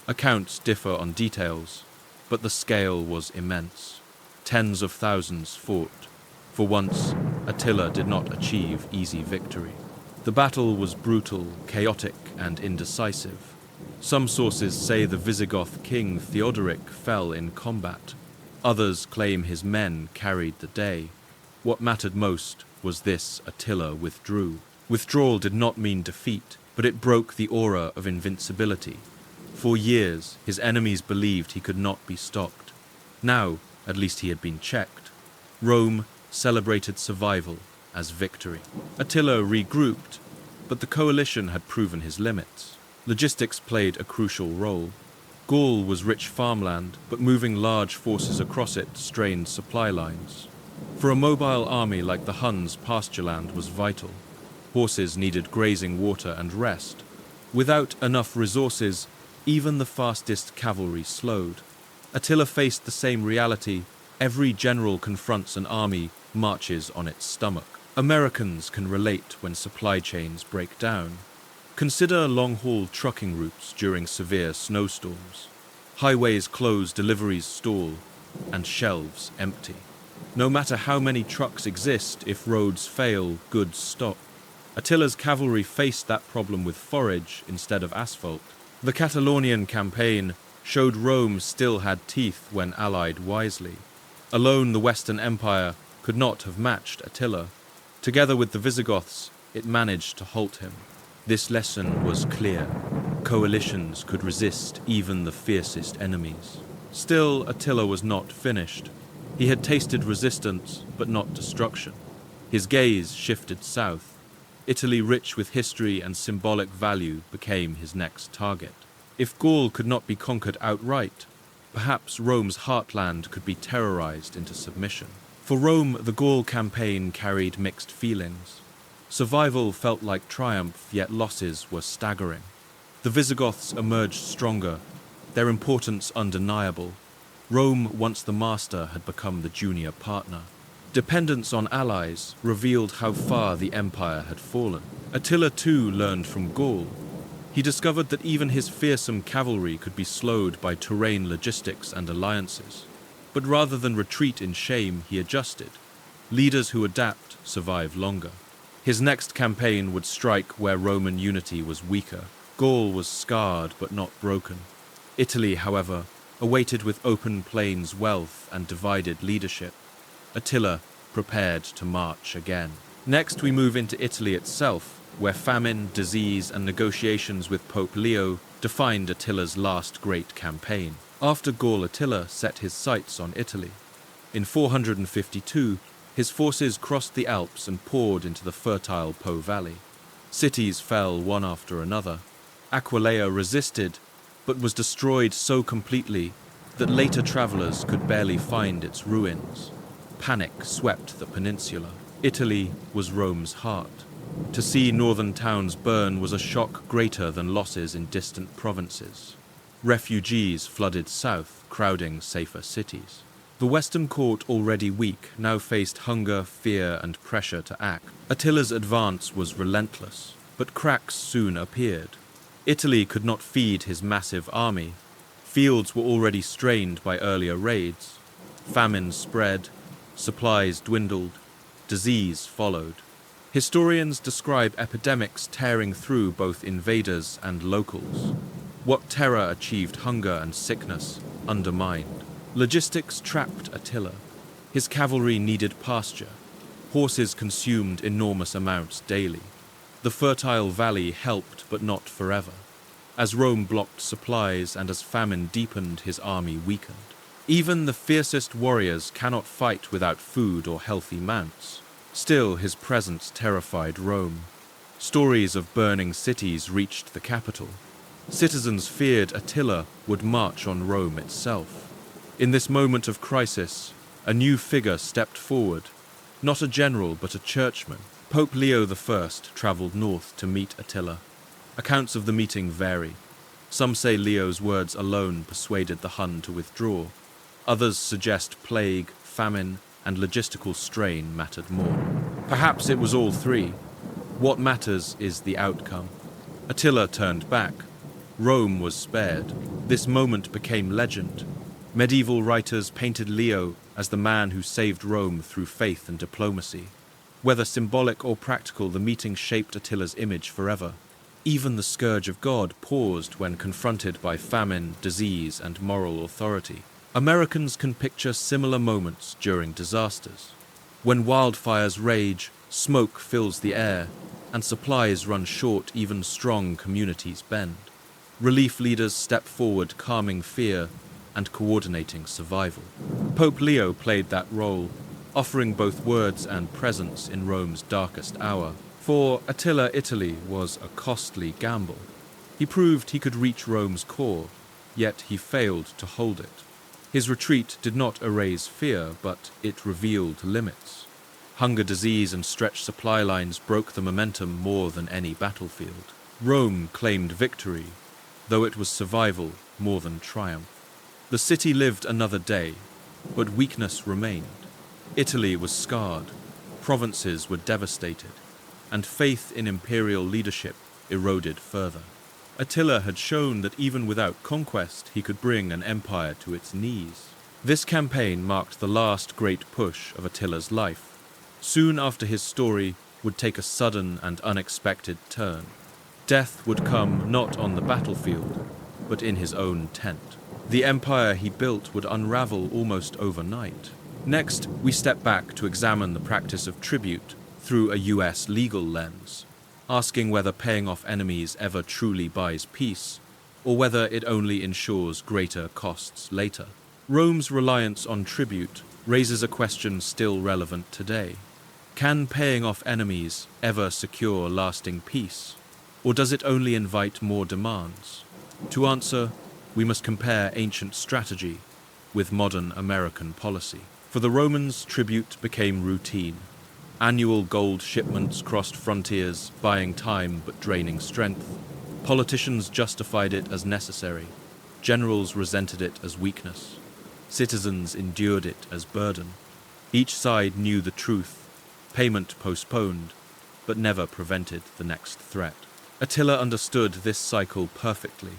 Accounts differ on details, but the scale was immense. Tens of thousands fought. For once, Attila did not achieve easy victory. The battle was brutal, chaotic, and indecisive. Some sources say the Visigoth king Theodoric fell in combat. Others claim his men carried the day. What mattered most was this: Attila withdrew. Withdrawal did not mean defeat, but it broke the aura of invincibility. For years, his enemies believed he could not be stopped. Now, at least he had been checked. Rome celebrated survival as victory. Attila regrouped, but the coalition had proven his limits. Logistics played a crucial role. Gaul was rich farmland, but moving large forces across it strained supply lines. For a mobile army like the Huns, pastureland was vital. Horses needed grazing, water, and rest. Without enough resources, even the fastest cavalry slowed. Attila faced the same reality. Every general confronts an army, marches on its stomach. Americans can relate when supply chains break down. Consider long-haul trucking routes during severe snowstorms. Highways close, deliveries stall, and shelves empty. No matter how many trucks exist, if roads fail, goods stop. Attila's cavalry faced that problem with forage instead of asphalt. The Catalonian campaign showed Rome still had teeth when allied wisely. Alone, the Western Empire could not have matched Attila. Together with the Visigoths, it managed to halt him. This lesson was clear. Coalitions could resist even the fiercest enemies. Still, Attila was not finished. He had tasted resistance, but not destruction. His gaze shifted south. Italy, rich with history and symbolic value, became his next target. If Gaul could not be conquered outright, perhaps Rome's heartland could be terrorized into submission. For Rome, the Gaul campaign carried mixed feelings. Survival felt like triumph, yet losses were staggering. The Visigoths emerged stronger, their importance undeniable. Rome, once the master, had become the junior partner. Dependence on allies revealed how far the empire had fallen. Attila too learned from Gaul. He discovered that even his fearsome cavalry could be slowed by terrain, logistics, and alliances. But rather than retreat in shame, he adjusted. Leaders who adapt survive longer. His next campaign would strike where Roman unity was weaker. Gaul was scarred but not broken. Italy, however, awaited with open plains wealth and divided leadership. Attila prepared to march again. Next, we move into Italy itself, where famine, disease, and negotiations with Pope Leo defined Attila's last great campaign. After Gaul, Attila set his sights on Italy. In 452, his forces crossed the Alps and poured into the fertile Po Valley. Cities fell one after another. Aquileia resisted, but was destroyed so completely that later travelers could barely find its ruins. Panic swept the peninsula. Italy was Rome's heart. To see northern towns burn was a shock greater than losses in distant provinces. Refugees flooded south, crowding safer cities. The Western court, already weak, now faced hunger, fear, and pressure to act. Attila's advance was relentless, but cracks soon appeared. Italy could not feed his massive army. Fields were already strained by earlier raids. Famine spread, supplies dwindled, disease followed. Historians describe epidemics tearing through both invaders and locals. What terror achieved hunger and sickness undermined. Logistics trapped Attila. His cavalry needed pasture. Horses consumed enormous amounts daily. The fertile valley helped, but not forever. As Rome blocked supplies and as famine deepened, his army weakened. Even the fiercest warriors cannot fight without food or healthy mounts. Still, his presence terrified Rome. Stories of burning cities reached the capital. Citizens feared Attila would march on Rome itself. In this moment of crisis, a new figure stepped forward, not a general but a churchman. Pope Leo I travelled north to meet Attila. Accounts of the meeting vary. Some say Leo's words alone persuaded the Hun to withdraw. Others suggest plague, famine, and logistical strain mattered more. Perhaps it was all three. What matters is the outcome. Attila turned back. Rome was spared. This moment became legend. Medieval writers painted Leo as the man who saved Rome through faith and diplomacy. Whether symbolic or practical, the meeting shaped Attila's image forever. Even the scourge of God paused when confronted by famine, disease, and moral authority. Americans can picture similar moments during disasters. When wildfires rage, smoke fills the air, and supplies run short, even strong communities bend. Relief leaders step forward, calming fear and coordinating survival. Pope Leo played that role, offering both words and presence in Rome's darkest hour. For Attila, Italy was a costly gamble. He proved he could reach Rome's core, yet he failed to hold it. His retreat did not erase fear, but it revealed limits. Hunger, disease, and stretched supply lines broke the momentum more than any battlefield. Rome claimed victory, though it was survival more than triumph. The city lived another day, but weakness remained. Italy was scarred, provinces were devastated, and faith in imperial leadership eroded further. Attila had shown that even without conquest, he could bring an empire to its knees. This campaign marked the last great push of Attila's life. Soon after, his story would take a sudden and unexpected turn. Death would come not on the battlefield, but in his own tent. The empire he built would unravel almost overnight. Next, we step back to examine the practice of tribute through a US legal lens, asking whether paying off enemies ever truly buys peace, or whether it only ensures greater costs later. Rome's reliance on tribute raises a question still relevant today. Can paying off enemies ever secure lasting peace, or does it only invite more demands? To answer, we must compare ancient strategy with modern American policy. For the Romans, tribute became routine. Annual gold shipments crossed frontiers, buying time but draining strength. Politicians justified it as necessary. Generals resented it as weakness. Citizens endured it as burden. Each side knew the truth. Payment postponed, but never prevented the next threat. Attila understood this cycle perfectly.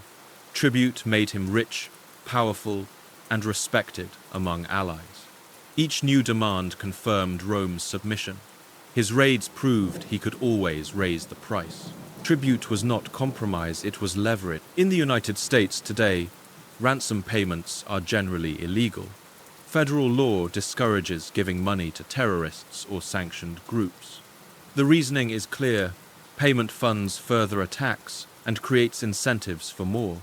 Tribute made him rich, powerful, and respected among allies. Each new demand confirmed Rome's submission. His raids proved he could always raise the price. Tribute was not compromise, it was leverage. In the United States today, ransom payments are generally illegal. Federal law discourages giving money to terrorists or sanctioned groups. The reasoning is clear: payment funds further attacks and creates incentives for more.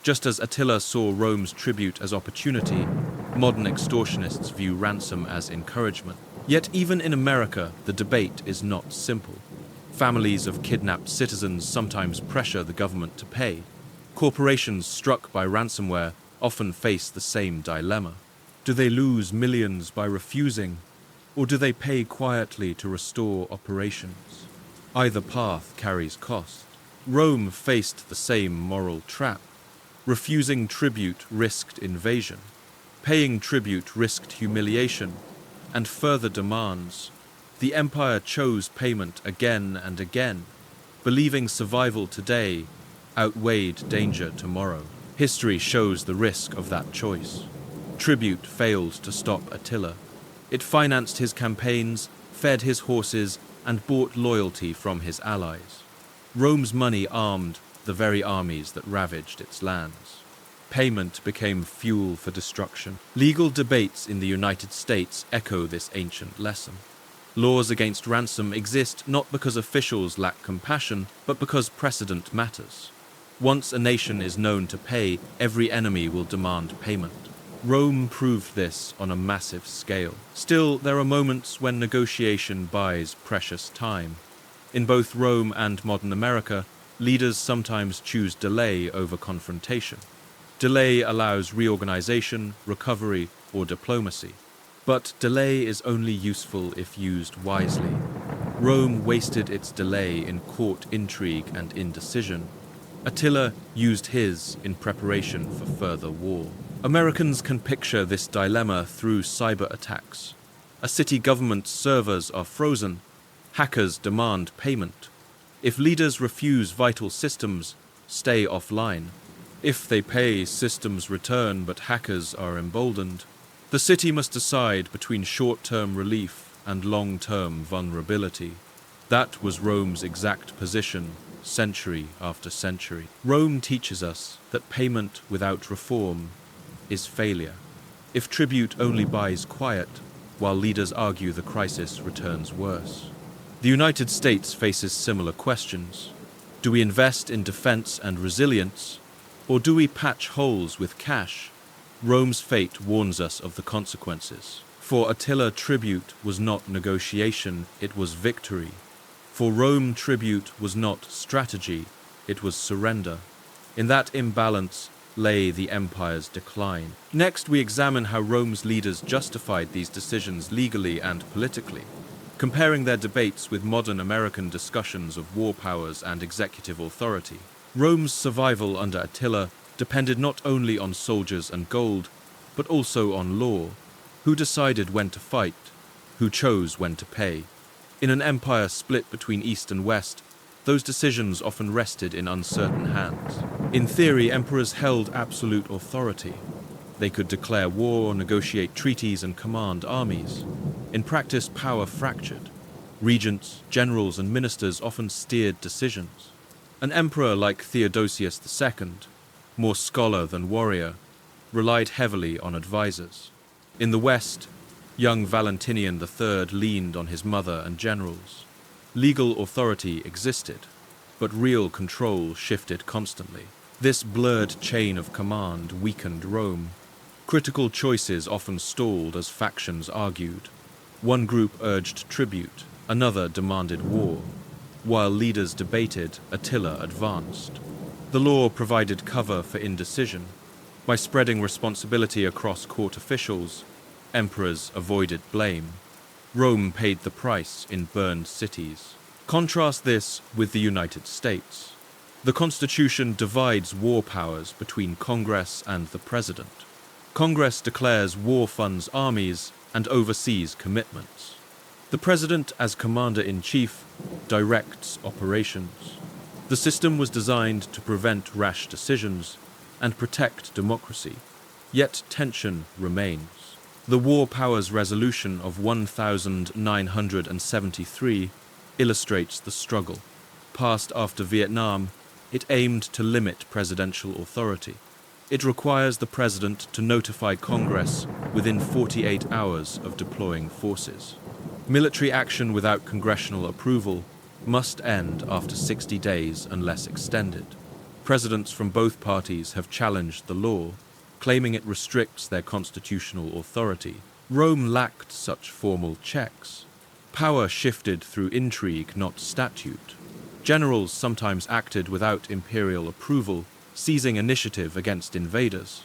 Just as Attila saw Rome's tribute as opportunity, modern extortionists view ransom as encouragement. Yet even in America, the debate is not simple. Families of kidnapped citizens sometimes pressure the government to pay. Corporations struck by ransomware often face the same dilemma. Do they lose millions by refusing, or do they pay quietly to restore operations? Either path carries cost. Rome faced the same moral trap. Refusing tribute risked invasion. Paying tribute risked humiliation and further demands. The empire chose payment again and again, believing survival today outweighed danger tomorrow. History shows the risk of that choice. Tribute failed to stop Attila. It financed his campaigns, fed his horses, and bought loyalty from his allies. Rome's money armed the very armies that ravaged its lands. Payment became fuel for destruction. Legal debates in the United States echo this ancient lesson. Laws against ransom exist not because officials lack compassion, but because precedent matters. Once a nation is known to pay, every enemy will demand payment. Rome proved this on a massive scale. Still, there are moments when negotiation buys precious time. In both Rome and modern America, leaders sometimes choose delay over confrontation. Delay allows reorganization, recovery, or diplomacy. But delay is only useful if used wisely. Rome wasted its delay in court intrigue and indecision. Attila used his in preparation for further war. Americans can picture this dilemma through cyber attacks. A city government's servers are frozen. Hackers demand payment. If leaders refuse vital systems, stay offline. If they pay, systems return, but hackers are emboldened. The city must decide between short-term relief and long-term vulnerability. That was Rome's exact position, century after century. Rome teaches us that payment without reform is failure. If tribute only buys quiet, while leaders argue the crisis returns worse. The United States faces similar questions. Do we invest in defense and resilience, or do we patch holes with cash? Rome's fate warns us of the consequences. For Attila, tribute was not negotiation, it was victory. For Rome, tribute was not strategy, it was surrender. In that imbalance lay the empire's decline. Next, we examine how Rome's leaders justified these decisions legally and politically, comparing their debates with modern American discussions of war powers and executive authority. Rome's survival under Attila depended not only on soldiers and gold, but also on law. Who decided when to fight? Who chose when to pay? In an empire split between East and West, those decisions often rested in uncertain hands. In theory, emperors held absolute authority. They could declare war, negotiate treaties, and command armies. In practice, power fractured. Regents, generals, and ministers often steered decisions. An emperor like Theodosius II, more scholar than warrior, relied heavily on advisors. In the West, young Valentinian III leaned on his mother and generals. Legal authority existed, but real control shifted constantly. This blurred chain of command weakened Rome. Critical choices often stalled as factions argued. One group urged tribute, another demanded war. While leaders debated, Attila advanced. The law provided cover for indecision. By spreading responsibility across court officials, emperors avoided blame. Rome paid the price in burned cities. Contrast this with the United States. The Constitution divides war powers between Congress and the President. Congress declares war funds armies and oversees commitments. The President, as Commander-in-Chief, directs operations. The system was designed to prevent rash decisions and protect democracy. Yet tension remains. The War Powers Resolution of 1973 illustrates the struggle. Passed after Vietnam, it aimed to limit presidential authority. It requires the president to notify Congress within 48 hours of deploying forces. Military action without congressional approval must end after 60 days unless extended. Presidents from both parties have challenged the law, claiming it restricts their constitutional authority. Rome lacked such formal checks. Power shifted through intrigue, not statute. Generals sometimes acted without imperial approval, seizing initiative against invaders.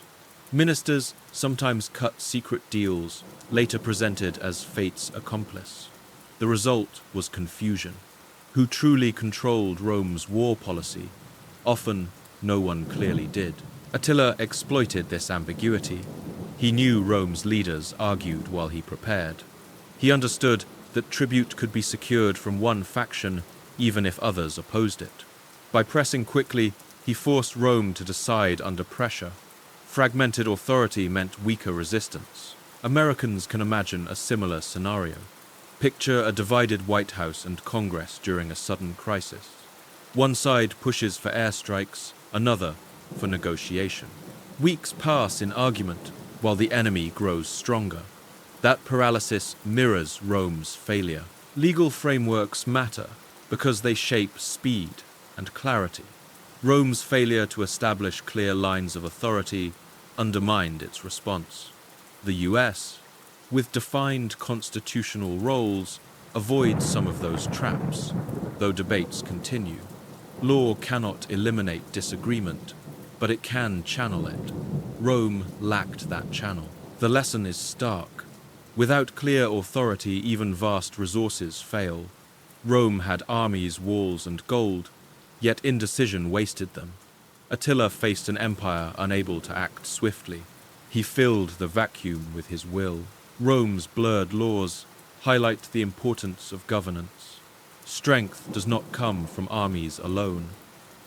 Ministers sometimes cut secret deals, later presented as fate's accomplice. The result was confusion. Who truly controlled Rome's war policy? Often, no one clearly did. Attila exploited this ambiguity. He knew Rome's leaders argued while he prepared. He understood that tribute could be secured from one faction even if others opposed it. By pressing quickly, he forced Rome to decide under pressure. Fragmented authority meant weaker resistance. Americans can imagine a similar scenario. Picture a divided White House and Congress during a sudden crisis. One side pushes for airstrikes, another for negotiation. Weeks pass in argument while the enemy grows stronger. That paralysis mirrors Rome's failure. Legal frameworks matter because they shape speed and clarity. Rome's failure to establish clear lines of authority undermined its response. The US, with defined constitutional roles, avoids some of those traps, though debates continue. Law cannot eliminate disagreement, but it can channel it. Rome lacked that channel. The lesson is stark. Without clear authority, even vast resources fail. Rome had armies, walls, and gold, yet indecision wasted them. Attila faced an empire unable to act swiftly. He filled the vacuum with his will. Rome's blurred laws highlight the importance of governance. Strength does not come from armies alone.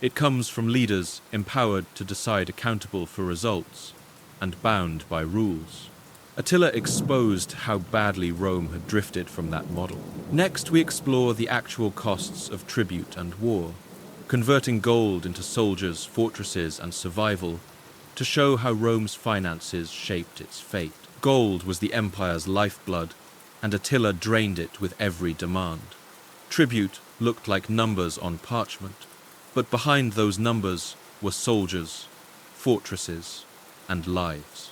It comes from leaders empowered to decide, accountable for results, and bound by rules. Attila exposed how badly Rome had drifted from that model. Next, we explore the actual costs of tribute and war, converting gold into soldiers, fortresses, and survival, to show how Rome's finances shaped its fate. Gold was the empire's lifeblood, and Attila drained it with every demand. Tribute looked like numbers on parchment, but behind those numbers were soldiers, fortresses, and lives.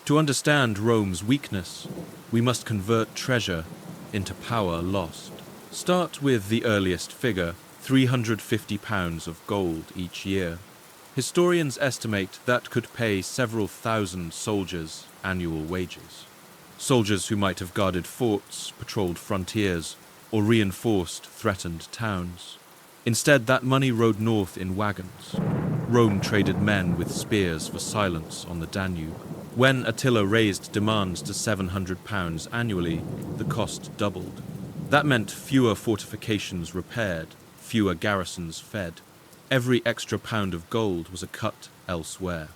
To understand Rome's weakness, we must convert treasure into power lost. Start with the earliest figure, 350 pounds of gold each year. Historians estimate that could pay several thousand soldiers annual wages. Soldiers who might have guarded forts, patrolled frontiers, or reinforced threatened towns. Instead, that money rode north in wagons. Rome traded men with spears for silence on the Danube. When Attila raised demands to 700 pounds annually, the cost doubled. That meant fewer fortifications repaired, fewer garrisons fed. Every extra pound of gold was a cut elsewhere.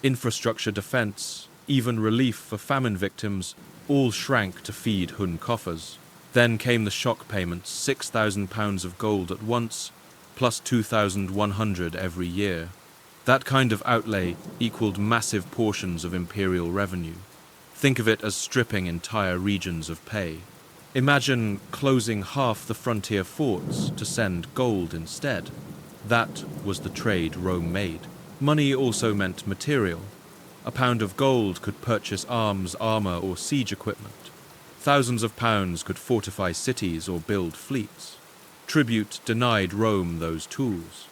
Infrastructure, defense, even relief for famine victims, all shrank to feed Hun coffers. Then came the shock payments, 6,000 pounds of gold at once, plus 2,100 every year. That kind of outlay equaled massive portions of imperial revenue. Think of it as stripping entire regions of pay. Imagine closing half the frontier forts to send gold instead. That was the trade Rome made. Money also meant material. A pound of gold could purchase arms, armor, or siege equipment. Thousands of pounds could fortify cities or build fleets. Tribute denied Rome those tools.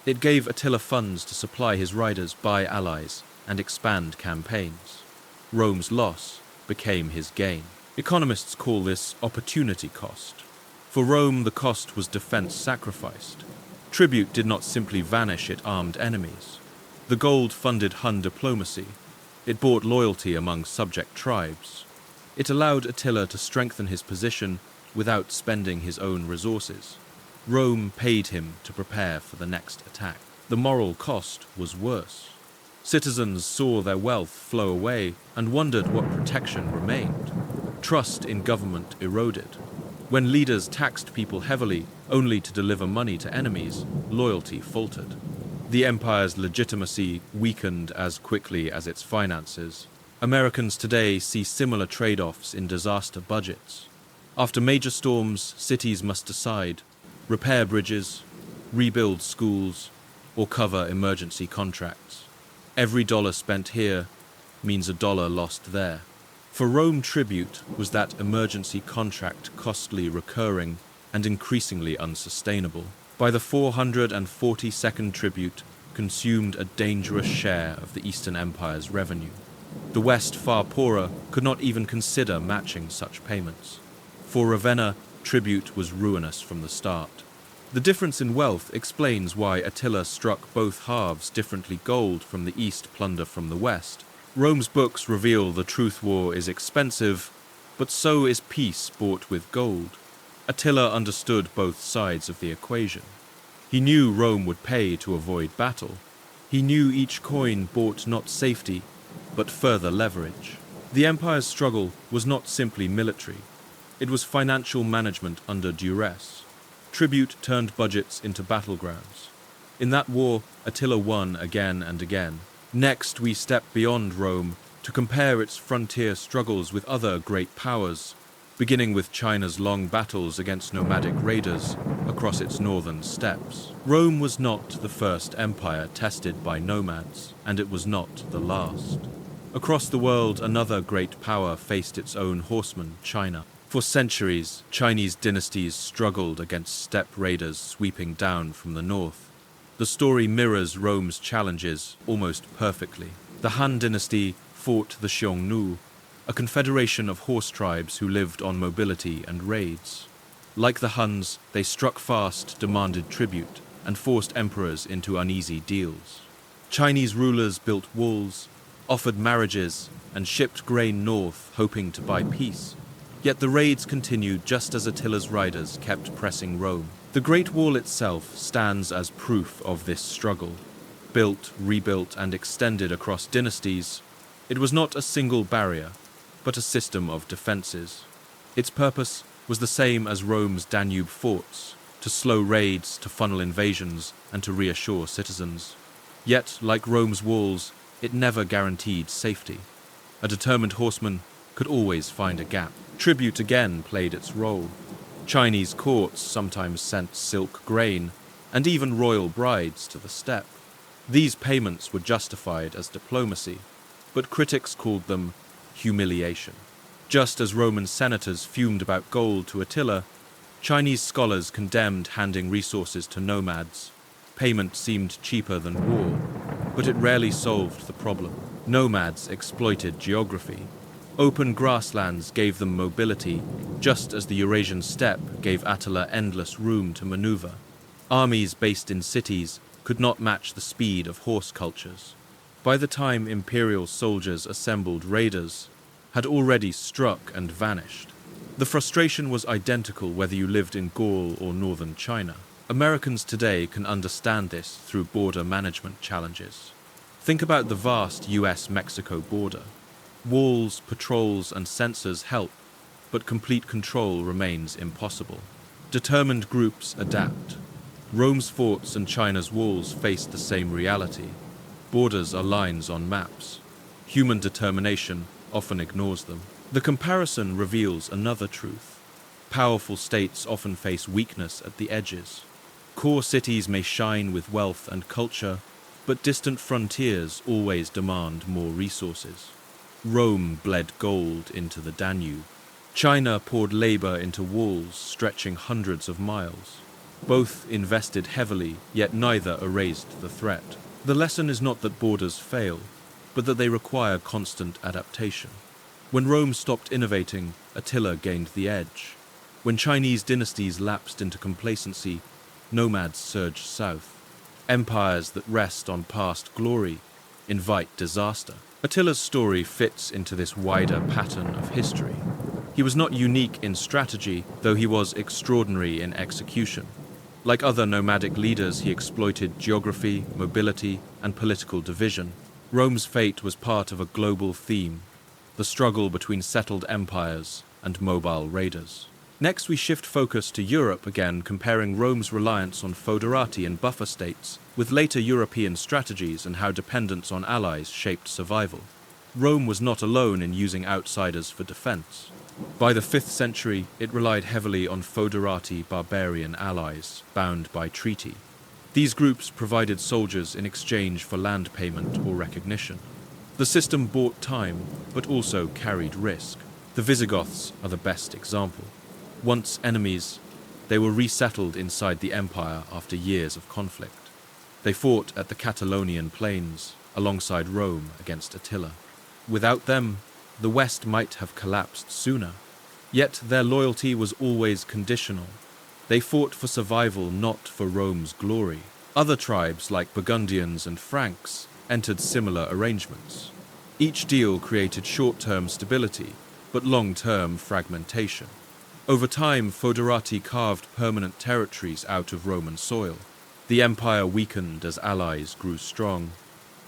It gave Attila funds to supply his riders, buy allies, and expand campaigns. Rome's loss became his gain. Economists call this opportunity cost. For Rome, the cost was defense sacrificed. Tribute did not simply vanish, it armed enemies. The gold funded Hun diplomacy. It bought loyalty among subject tribes. It allowed Attila to strengthen his position without spending his own resources. Rome paid him to prepare for the next attack. The moral cost was worse. Citizens saw their wealth flow away and wondered what protection remained. Trust in government eroded. When leaders taxed people heavily only to deliver money to enemies, loyalty faltered. The empire's legitimacy weakened as quickly as its finances. Americans today see similar trade-offs in disaster budgets. After major storms, cities must decide: repair bridges, rebuild schools, or cover emergency contracts. Every dollar spent here means a dollar lost there. For Rome, tribute was that emergency contract, costly, recurring, and increasingly unsustainable. By the 442nd tribute consumed a dangerous share of the Eastern Empire's revenue. The West, far poorer, could not even consider matching such payments. For Ravenna, tribute was ruinous from the start. The difference in wealth explains why Attila struck both halves differently: gold from the east, plunder from the west. Rome's books reveal the truth: war is expensive, but so is peace bought with gold. Attila understood both sides of the equation. He knew Rome would pay to avoid battle. He knew each coin bought not safety, but further leverage. The empire's struggle was not simply military. It was financial management under duress. Tribute turned budgets into battlegrounds. In that war, Attila won again and again. Next, we step beyond Rome to compare its frontier struggles with other great powers, beginning with China's long battles against nomadic raiders across its northern steppes. Rome was not the first empire tested by nomads, and it was not the last. Across the world, another great power faced its own horsemen, China. For centuries, Chinese dynasties struggled against steppe raiders sweeping down from the north. The story mirrors Rome's challenges almost perfectly. The Han dynasty fought the Xiongnu, a confederation of horse tribes who lived on mobility and raids. Like the Huns, they struck fast, demanded tribute, and forced emperors into uneasy deals. Chinese rulers built walls, offered marriages, and shipped grain north, hoping to buy peace. Yet the raids continued just as Attila's riders kept pressing Rome. The Great Wall itself stands as proof of this struggle. Built, rebuilt, and extended across dynasties, it was not a single barrier, but a system of defenses. Its purpose was the same as Rome's Danube forts, to slow raids, to funnel invasions, and to reassure citizens. Yet, like Rome's walls, it never guaranteed safety. A determined horseman could always find a gap. Tribute again played its role. Chinese courts sometimes sent silk grain, and even royal brides to the steppe. These payments were justified as diplomacy, but critics called them humiliation. Just as Roman senators fumed about gold to Attila, Chinese scholars condemned handing resources to nomads. Payment seemed cheaper than war, but it rarely solved the problem. Nomads exploited geography. Open grasslands gave them mobility, just as the Eurasian steppe gave Attila endless room to maneuver. Armies based in cities could not match the speed of horse cultures. By the time imperial soldiers assembled, raiders had already struck and vanished. The frustration was identical whether you lived in Gaul or northern China. Americans today can understand this through border management challenges. Think about the vast US-Mexico border. Walls, patrols, and sensors help, but complete control remains impossible. Determined groups adapt. Rome's forts and China's walls faced the same reality. Borders are lines on maps. Human determination often ignores them. The comparison reveals another truth. Powerful states often face weakness at the edges. Core cities may shine with wealth and culture, but distant frontiers always demand more resources. Rome bled gold into the Danube. China poured labor into walls stretching hundreds of miles. Both invested heavily, yet neither erased the threat. The lesson is not that borders fail, but that they require constant adaptation. When Rome stopped innovating, Attila gained the edge. When Chinese dynasties lapsed into complacency, nomads surged south. Empires that rest on past glory invite disaster. Attila's story fits into this wider pattern of history. He was not unique in strategy, though he was extraordinary in execution. Like other nomadic leaders, he exploited geography, mobility, and political division. Rome's fate was part of a global theme, the struggle between settled empires and mobile raiders. Next, we shift focus to Europe again, comparing Rome's reliance on foederati and buffer states with later European strategies and how dependence on allies shaped survival. Rome was not alone in using outsiders for defense. By the 5th century, it relied heavily on foederati barbarian allies, bound by treaty. These groups provided soldiers in exchange for land payment or recognition. The system bought time, but also carried risk. The Visigoths are the best example. Once enemies, they were resettled inside the empire after years of conflict. They fought at the Catalonian plains, alongside Rome against Attila. Without them, the West might have collapsed sooner. Yet their loyalty was always conditional. They fought for survival, not for Rome's glory. Other tribes, like Burgundians and Franks, entered similar arrangements. Each deal created short-term stability, but long-term fragmentation. Over time, foederati carved permanent territories out of Roman soil. The empire weakened as allies grew strong.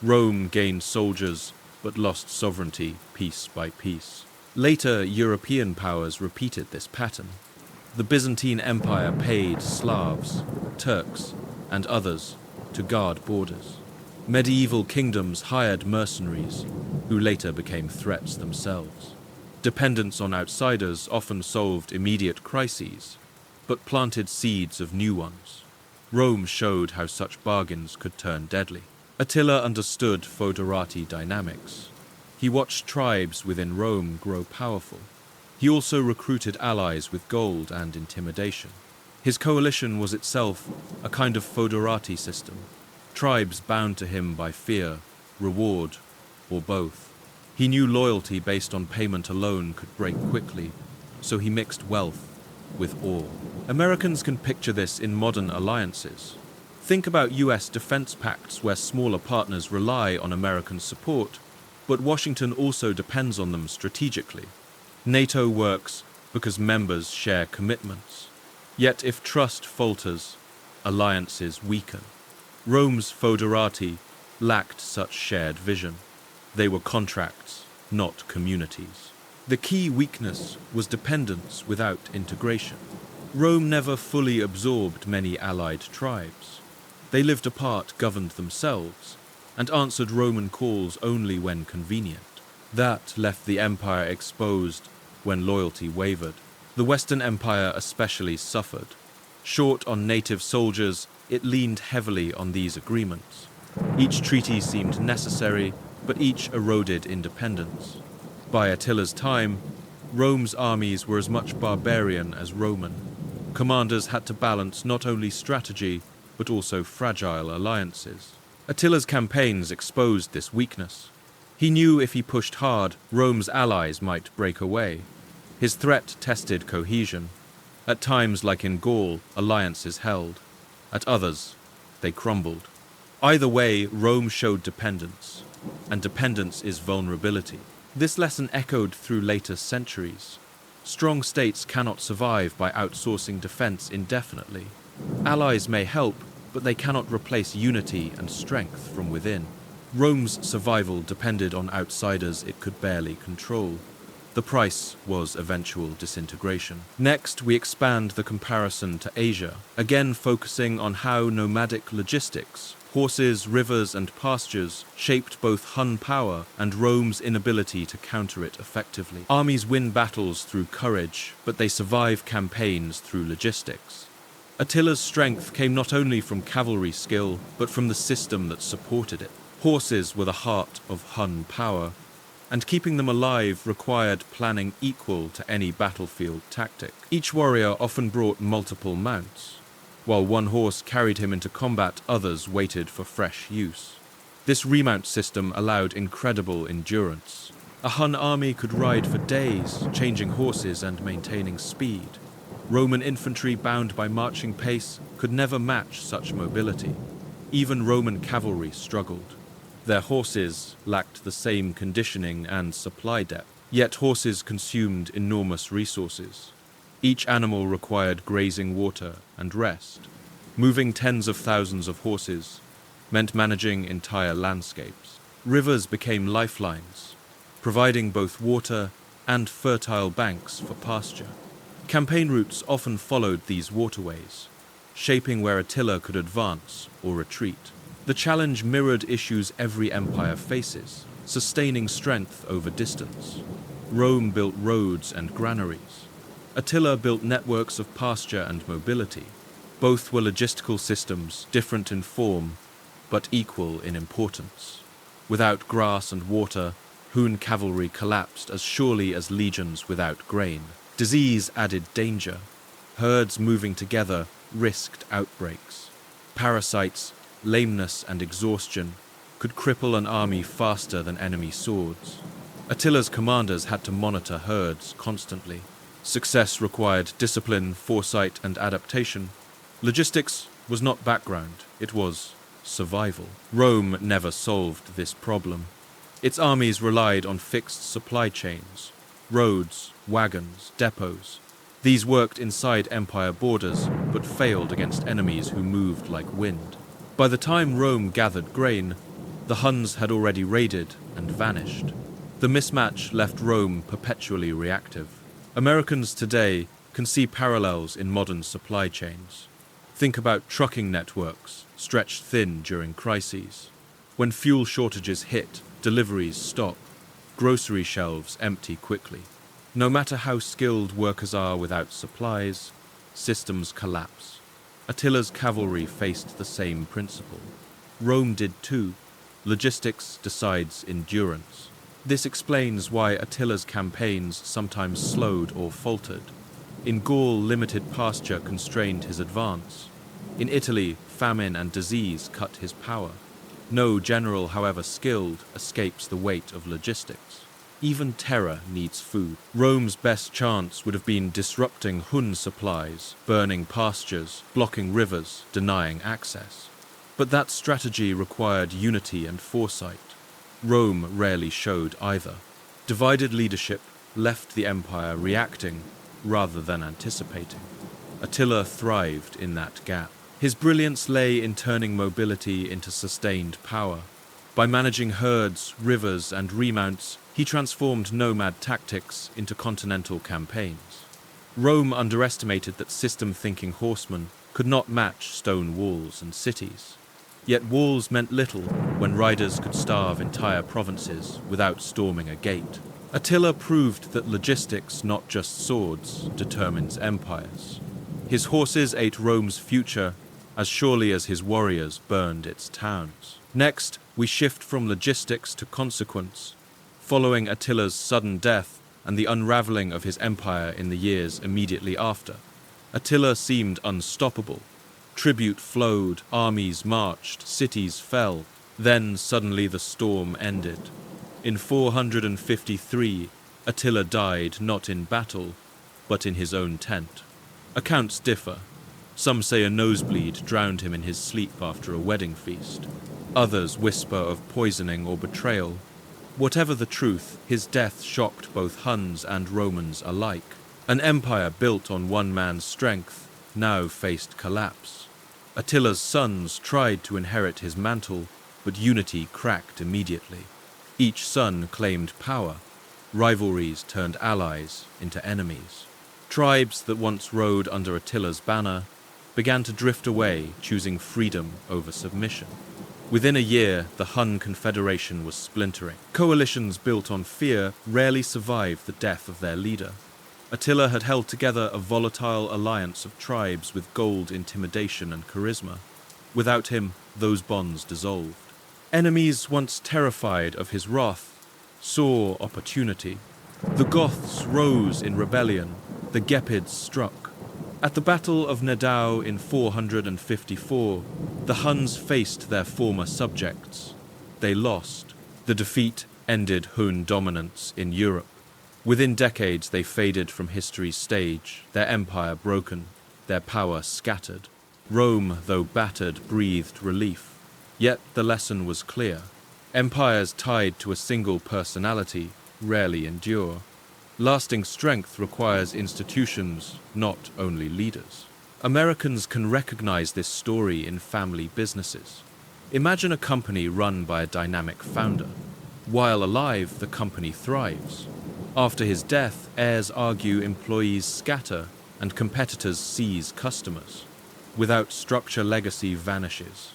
Rome gained soldiers, but lost sovereignty piece by piece. Later, European powers repeated this pattern. The Byzantine Empire paid Slavs, Turks, and others to guard borders. Medieval kingdoms hired mercenaries, who later became threats themselves. Dependence on outsiders often solved immediate crises, but planted seeds of new ones. Rome showed how such bargains could turn deadly. Attila understood foederati dynamics. He watched tribes within Rome grow powerful. He also recruited allies with gold and intimidation. His coalition was itself a kind of foederati system, tribes bound to him by fear, reward, or both. He knew loyalty based on payment alone could break quickly, so he mixed wealth with awe. Americans can picture this in modern alliances. Think about US defense pacts where smaller partners rely on American support, but Washington also depends on them strategically. NATO works because members share commitments. Yet if trust falters, alliances weaken. Rome's foederati lacked such shared vision. They were contracts, not communities. The key weakness was dependence without integration. Rome never fully absorbed many allied tribes. They lived apart, governed themselves, and answered Roman calls only when convenient. That left the empire exposed when loyalty wavered. The Western Empire especially suffered. Short on native soldiers, it leaned heavily on these agreements. Each treaty seemed necessary, but each eroded independence. By Attila's time, Rome's armies were as much barbarian as Roman. Commanders had to balance not only strategy, but also fragile alliances. Attila's campaigns exposed this weakness. He knew if he pushed hard, Rome's allies might break away. His threat tested cohesion. At times, like in Gaul, alliances held. At others, they crumbled. Either way, Rome showed dependence, and dependence is vulnerability. This lesson echoed through later centuries. Strong states cannot survive by outsourcing defense indefinitely. Allies may help, but they cannot replace unity and strength from within. Rome's survival depended on outsiders it could barely control. The price was eventual disintegration. Next, we expand the comparison to Asia, again focusing on how nomadic logistics, horses, rivers, and pastures shaped both Hun power and Rome's inability to counter it effectively. Armies win battles through courage, but they survive campaigns through logistics. Attila's strength came not only from cavalry skill, but from the system that supported it. Horses were the heart of Hun power, and keeping them alive required planning equal to any battlefield tactic. Each warrior often brought multiple mounts. While one horse carried him into combat, others waited for fresh use. This remount system allowed incredible endurance. A Hun army could ride for days, changing horses and maintaining speed. Roman infantry bound by marching pace could never match such mobility. Even Roman cavalry struggled. Their horses lacked the same conditioning and supply depth, yet horses consumed enormous resources. Each animal required grazing water and rest. Moving tens of thousands of horses meant managing entire landscapes. Rivers became lifelines, providing both water and fertile banks for pasture. Campaign routes often followed these waterways, shaping where Attila could advance or retreat. The challenge mirrored issues every empire faces, sustaining strength over distance. Rome built roads and granaries. Attila built networks of pasture and mobility. Both were logistical systems, different in form, but equal in importance. Without grass and water, Hun cavalry collapsed as surely as legions without grain. Disease added danger. Herds moving together risked outbreaks. Parasites, lameness, and exhaustion could cripple an army faster than enemy swords. Attila's commanders had to monitor herds constantly. Success required discipline, foresight, and adaptation. Logistics was not background, it was survival. Rome never solved this problem. Its armies relied on fixed supply chains, roads, wagons, depots. These worked inside empire borders, but failed against enemies who moved like wind. By the time Rome gathered grain, the Huns had already raided and vanished. The mismatch left Rome perpetually reactive. Americans today can see parallels in modern supply chains. Think about trucking networks stretched thin during crises. When fuel shortages hit, deliveries stop. Grocery shelves empty quickly. No matter how skilled workers are without supplies, systems collapse. Attila's cavalry faced the same principle. Rome did too. Logistics decides endurance. This explains why Attila's campaigns sometimes slowed or faltered. In Gaul, limited pasture constrained his advance. In Italy, famine and disease cut his power. No general, however skilled, escapes the weight of logistics. Even terror needs food. Rome's best chance would have been disrupting Hun supplies, burning pastures, blocking rivers, denying access. But that strategy required unity and foresight. Rome rarely showed either. Divided leadership left the empire reacting rather than anticipating. Attila thrived in that gap. His brilliance lay in turning mobility into sustained power. By managing herds, rivers, and remounts, he transformed nomad tactics into continental campaigns. Rome underestimated that system-thinking horsemen could not match stone walls and cities. Yet walls meant little when riders could starve entire provinces without storming a gate. Attila proved that logistics, not just swords, determines empires. His horses ate Rome's future as surely as his warriors burned its towns. Next, we shift from logistics to consequence, following Attila's sudden death and the unraveling of his empire in the years immediately after. Attila seemed unstoppable. Tribute flowed, armies marched, cities fell. Then suddenly the storm ended. In 453, Attila died not in battle, but in his own tent. Accounts differ. Some say a nosebleed drowned him in his sleep after a wedding feast. Others whisper of poisoning or betrayal. Whatever the truth, his death shocked both Huns and Romans alike. An empire built on one man's strength now faced collapse. Attila's sons tried to inherit his mantle, but unity cracked immediately. Each son claimed power. Rivalries turned allies into enemies. Tribes that once rode under Attila's banner began to drift away, choosing freedom over submission. Within a year, the Hun Confederation was splintering. Coalitions built on fear rarely survived the death of their leader. Attila had held together a volatile alliance of tribes with gold, intimidation, and charisma. Without him, those bonds dissolved. Enemies once terrified of his wrath saw opportunity. The Goths rose in rebellion. The Gepids struck. At the Battle of Nedao in 454, the Huns faced their former subjects. They lost. The defeat ended Hun dominance in Europe. Within decades, they faded from history's stage, their empire broken, their power scattered. Rome, though battered, breathed relief. Yet the lesson was clear. Empires tied to a single personality rarely endure. Lasting strength requires institutions, not only leaders. Americans can recognize this story in family businesses. Imagine a company run by a dynamic founder. While alive, the company thrives. After his death, heirs argue, employees scatter, and competitors seize customers. Without structure, legacy vanishes.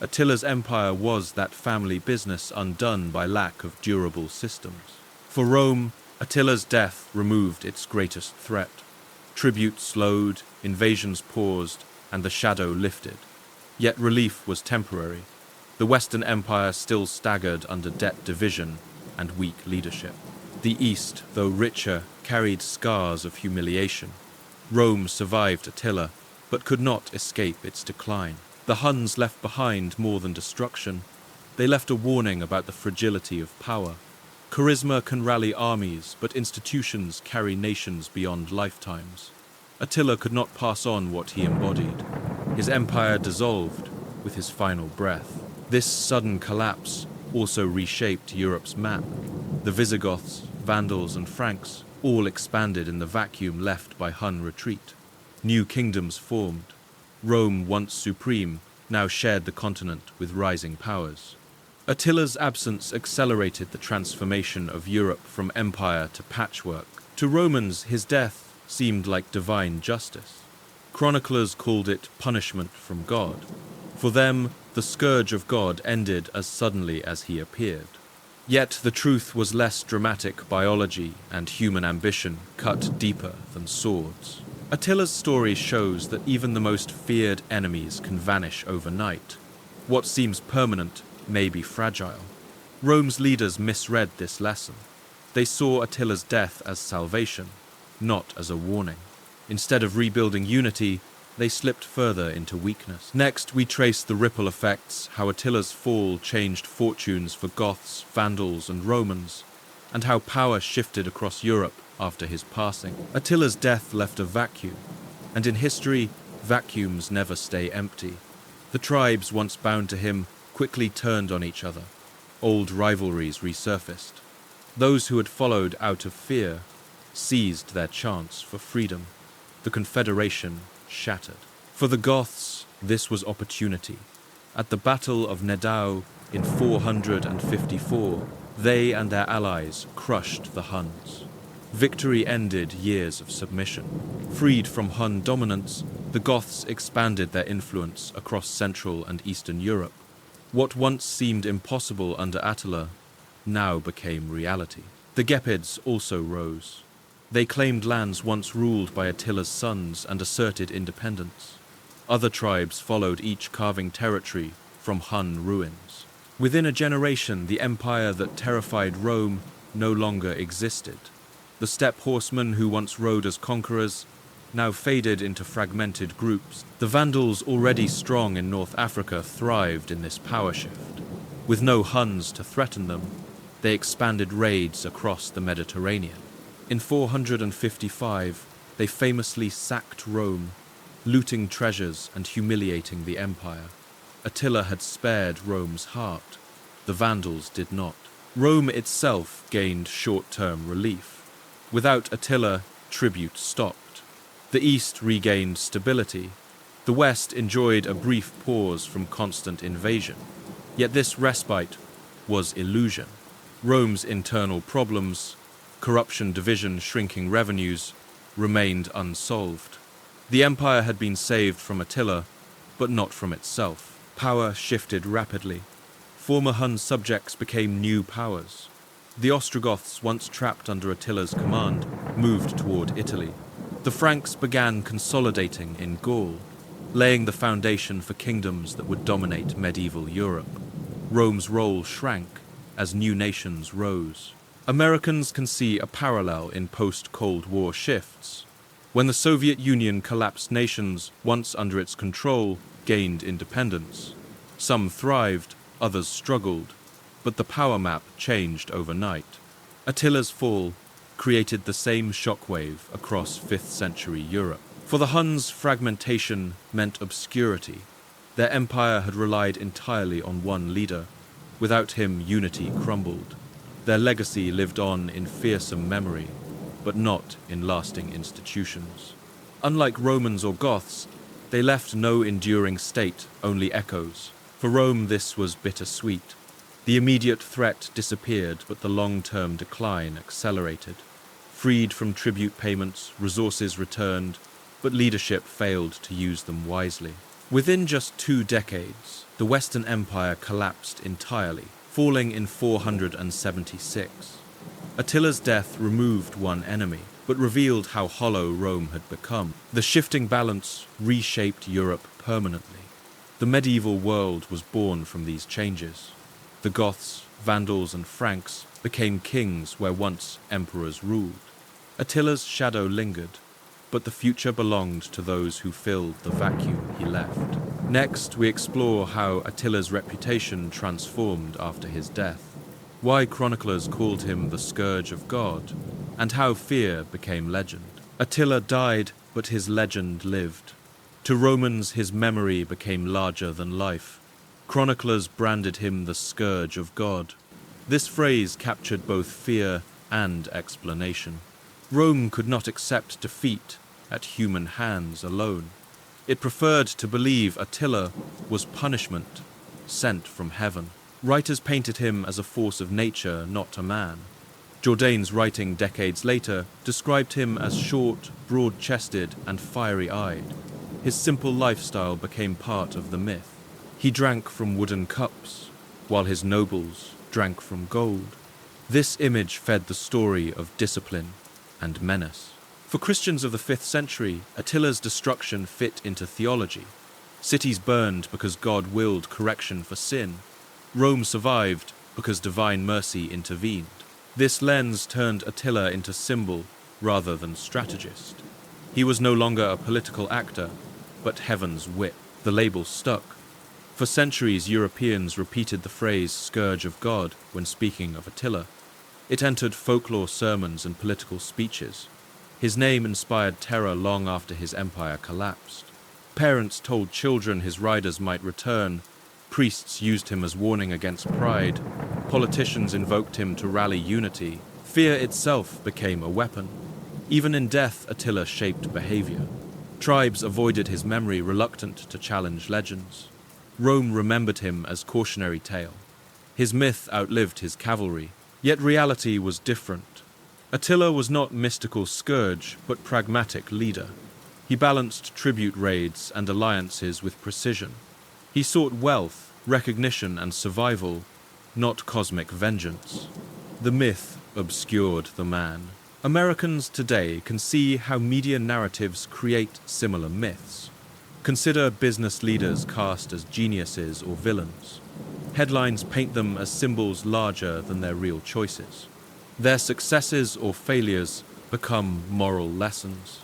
Attila's empire was that family business undone by lack of durable systems. For Rome, Attila's death removed its greatest threat. Tribute slowed, invasions paused, and the shadow lifted. Yet relief was temporary. The Western Empire still staggered under debt division and weak leadership. The East, though richer, carried scars of humiliation. Rome survived Attila, but could not escape its decline. The Huns left behind more than destruction. They left a warning about the fragility of power. Charisma can rally armies, but institutions carry nations beyond lifetimes. Attila could not pass on what he embodied. His empire dissolved with his final breath. This sudden collapse also reshaped Europe's map. The Visigoths, Vandals, and Franks all expanded in the vacuum left by Hun retreat. New kingdoms formed. Rome, once supreme, now shared the continent with rising powers. Attila's absence accelerated the transformation of Europe from empire to patchwork. To Romans, his death seemed like divine justice. Chroniclers called it punishment from God. For them, the scourge of God ended as suddenly as he appeared. Yet the truth was less dramatic. Biology and human ambition cut deeper than swords. Attila's story shows that even the most feared enemies can vanish overnight. What seems permanent may be fragile. Rome's leaders misread this lesson. They saw Attila's death as salvation, not as a warning. Instead of rebuilding unity, they slipped further into weakness. Next, we trace the ripple effects, how Attila's fall changed fortunes for Goths, Vandals, and Romans, and how power shifted across Europe after his passing. Attila's death left a vacuum, and in history, vacuums never stay empty. The tribes once bound to him quickly turned on each other. Old rivalries resurfaced. Those who had followed out of fear seized their chance for freedom. The confederation shattered. For the Goths, this was opportunity. At the Battle of Nedao in 454, they and their allies crushed the Huns. Victory ended years of submission. Freed from Hun dominance, the Goths expanded their influence across Central and Eastern Europe. What once seemed impossible under Attila now became reality. The Gepids also rose. They claimed lands once ruled by Attila's sons and asserted independence. Other tribes followed, each carving territory from Hun ruins. Within a generation, the empire that terrified Rome no longer existed. The steppe horsemen who once rode as conquerors now faded into fragmented groups. The Vandals, already strong in North Africa, thrived in this power shift. With no Huns to threaten them, they expanded raids across the Mediterranean. In 455, they famously sacked Rome, looting treasures and humiliating the empire. Attila had spared Rome's heart. The Vandals did not. Rome itself gained short-term relief. Without Attila, tribute stopped. The East regained stability. The West enjoyed a brief pause from constant invasion. Yet this respite was illusion. Rome's internal problems, corruption, division, shrinking revenues, remained unsolved. The empire had been saved from Attila, but not from itself. Power shifted rapidly. Former Hun subjects became new powers. The Ostrogoths, once trapped under Attila's command, moved toward Italy. The Franks began consolidating in Gaul, laying the foundation for kingdoms that would dominate medieval Europe. Rome's role shrank as new nations rose. Americans can see a parallel in post-Cold War shifts. When the Soviet Union collapsed, nations once under its control gained independence. Some thrived, others struggled, but the power map changed overnight. Attila's fall created the same shockwave across 5th century Europe. For the Huns, fragmentation meant obscurity. Their empire had relied entirely on one leader. Without him, unity crumbled. Their legacy lived on in fearsome memory, but not in lasting institutions. Unlike Romans or Goths, they left no enduring state, only echoes. For Rome, this was bittersweet. The immediate threat disappeared, but the long-term decline accelerated. Freed from tribute payments, resources returned, but leadership failed to use them wisely. Within just 2 decades, the Western Empire collapsed entirely, falling in 476. Attila's death removed one enemy, but revealed how hollow Rome had become. The shifting balance reshaped Europe permanently. The medieval world was born from these changes. The Goths, Vandals, and Franks became kings where once emperors ruled. Attila's shadow lingered, but the future belonged to those who filled the vacuum he left. Next, we explore how Attila's reputation transformed after his death, why chroniclers called him the Scourge of God, and how fear became legend. Attila died, but his legend lived. To Romans, his memory became larger than life. Chroniclers branded him the Scourge of God. This phrase captured both fear and explanation. Rome could not accept defeat at human hands alone. It preferred to believe Attila was punishment sent from heaven. Writers painted him as a force of nature, not a man. Jourdain's writing decades later described him as short, broad-chested, and fiery-eyed. His simple lifestyle became part of the myth. He drank from wooden cups, while his nobles drank from gold. This image fed the story of discipline and menace. For Christians of the 5th century, Attila's destruction fit into theology. Cities burned because God willed correction for sin. Rome survived because divine mercy intervened. This lens turned Attila into symbol rather than strategist. He was no longer a political actor, but heaven's whip. The label stuck. For centuries, Europeans repeated the phrase "scourge of God" when speaking of Attila. It entered folklore sermons and political speeches. His name inspired terror long after his empire collapsed. Parents told children his riders might return. Priests used him as warning against pride. Politicians invoked him to rally unity. Fear itself became a weapon. Even in death, Attila shaped behavior. Tribes avoided his memory, reluctant to challenge legends. Rome remembered him as cautionary tale. His myth outlived his cavalry, yet reality was different. Attila was not mystical scourge, but pragmatic leader. He balanced tribute raids and alliances with precision. He sought wealth, recognition, and survival, not cosmic vengeance. The myth obscured the man. Americans today can see how media narratives create similar myths. Consider business leaders cast as geniuses or villains. Headlines paint them as symbols larger than their real choices. Their successes or failures become moral lessons.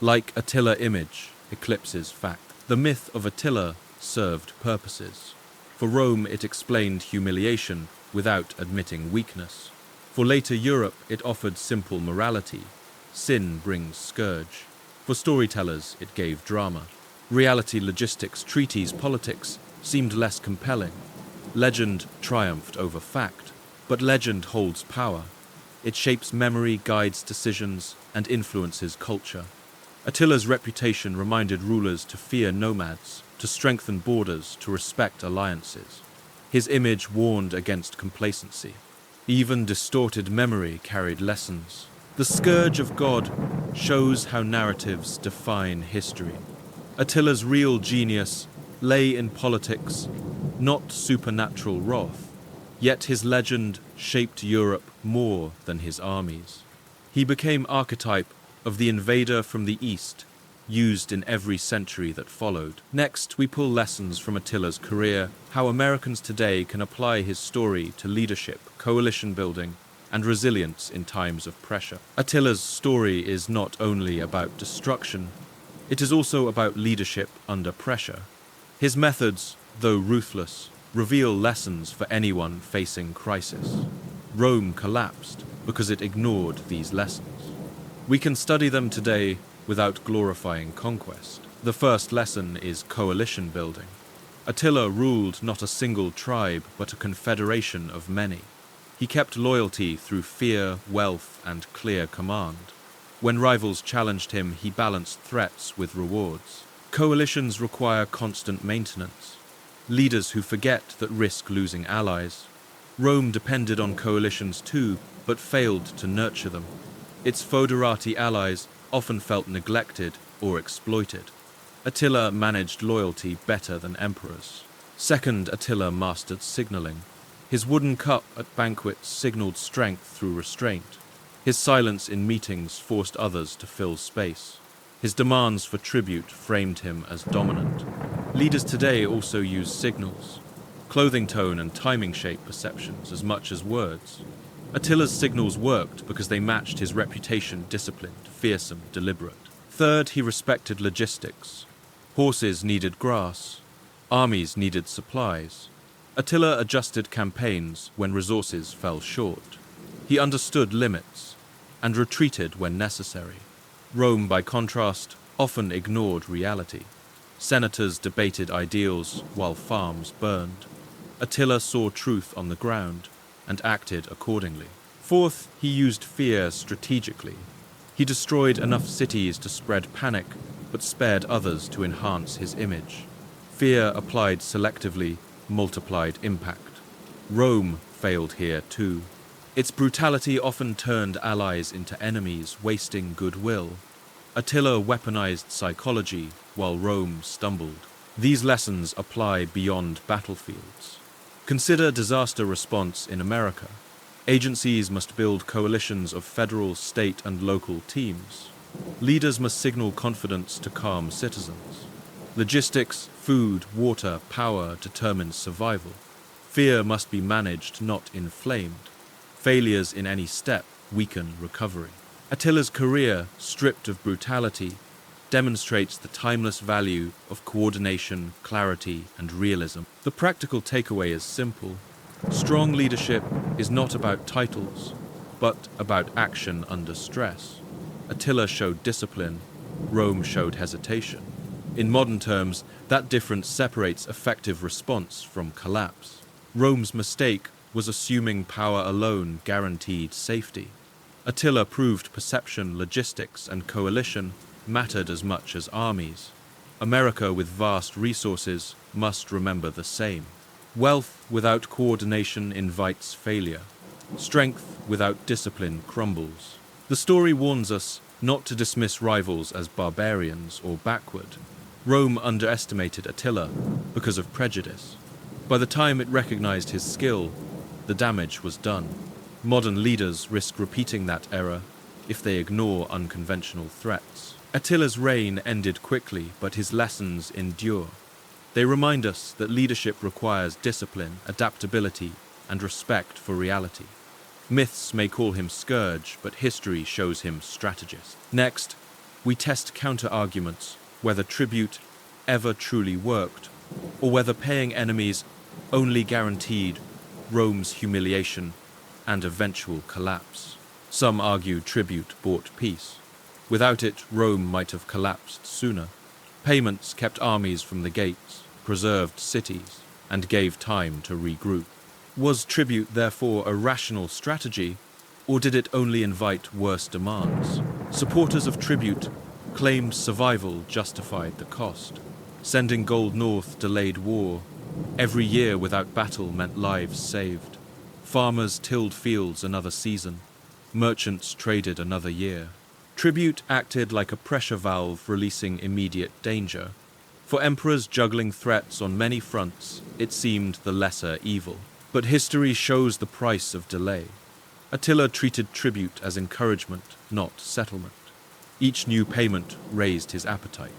Like Attila image eclipses fact. The myth of Attila served purposes. For Rome, it explained humiliation without admitting weakness. For later Europe, it offered simple morality. Sin brings scourge. For storytellers, it gave drama. Reality, logistics, treaties, politics seemed less compelling. Legend triumphed over fact, but legend holds power. It shapes memory, guides decisions, and influences culture. Attila's reputation reminded rulers to fear nomads, to strengthen borders, to respect alliances. His image warned against complacency. Even distorted memory carried lessons. The scourge of God shows how narratives define history. Attila's real genius lay in politics, not supernatural wrath. Yet his legend shaped Europe more than his armies. He became archetype of the invader from the east, used in every century that followed. Next, we pull lessons from Attila's career, how Americans today can apply his story to leadership, coalition building, and resilience in times of pressure. Attila's story is not only about destruction, it is also about leadership under pressure. His methods, though ruthless, reveal lessons for anyone facing crisis. Rome collapsed because it ignored these lessons. We can study them today without glorifying conquest. The first lesson is coalition building. Attila ruled not a single tribe, but a confederation of many. He kept loyalty through fear, wealth, and clear command. When rivals challenged him, he balanced threats with rewards. Coalitions require constant maintenance. Leaders who forget that risk losing allies. Rome depended on coalitions too, but failed to nurture them. Its foederati allies often felt neglected or exploited. Attila managed loyalty better than emperors. Second, Attila mastered signaling. His wooden cup at banquets signaled strength through restraint. His silence in meetings forced others to fill space. His demands for tribute framed him as dominant. Leaders today also use signals, clothing tone and timing shape perceptions as much as words. Attila's signals worked because they matched his reputation: disciplined, fearsome, deliberate. Third, he respected logistics. Horses needed grass. Armies needed supplies. Attila adjusted campaigns when resources fell short. He understood limits and retreated when necessary. Rome, by contrast, often ignored reality. Senators debated ideals while farms burned. Attila saw truth on the ground and acted accordingly. Fourth, he used fear strategically. He destroyed enough cities to spread panic, but spared others to enhance his image. Fear applied selectively multiplied impact. Rome failed here too. Its brutality often turned allies into enemies, wasting goodwill. Attila weaponized psychology while Rome stumbled. These lessons apply beyond battlefields. Consider disaster response in America. Agencies must build coalitions of federal, state, and local teams. Leaders must signal confidence to calm citizens. Logistics, food, water, power determines survival. Fear must be managed, not inflamed. Failures in any step weaken recovery. Attila's career, stripped of brutality, demonstrates the timeless value of coordination, clarity, and realism. The practical takeaway is simple. Strong leadership is not about titles, but about action under stress. Attila showed discipline, Rome showed hesitation. In modern terms, that difference separates effective response from collapse. Rome's mistake was assuming power alone guaranteed safety. Attila proved perception, logistics, and coalition mattered as much as armies. America, with vast resources, must remember the same. Wealth without coordination invites failure. Strength without discipline crumbles. The story warns us not to dismiss rivals as barbarians or backward. Rome underestimated Attila because of prejudice. By the time it recognized his skill, the damage was done. Modern leaders risk repeating that error if they ignore unconventional threats. Attila's reign ended quickly, but his lessons endure. They remind us that leadership requires discipline, adaptability, and respect for reality. Myths may call him scourge, but history shows him strategist. Next, we test counter-arguments, whether tribute ever truly worked, or whether paying enemies only guaranteed Rome's humiliation and eventual collapse. Some argue tribute bought peace. Without it, Rome might have collapsed sooner. Payments kept armies from the gates, preserved cities, and gave time to regroup. Was tribute therefore a rational strategy, or did it only invite worse demands? Supporters of tribute claimed survival justified the cost. Sending gold north delayed war. Every year without battle meant lives saved. Farmers tilled fields another season. Merchants traded another year. Tribute acted like a pressure valve releasing immediate danger. For emperors juggling threats on many fronts, it seemed the lesser evil. But history shows the price of delay. Attila treated tribute as encouragement, not settlement. Each new payment raised his appetite.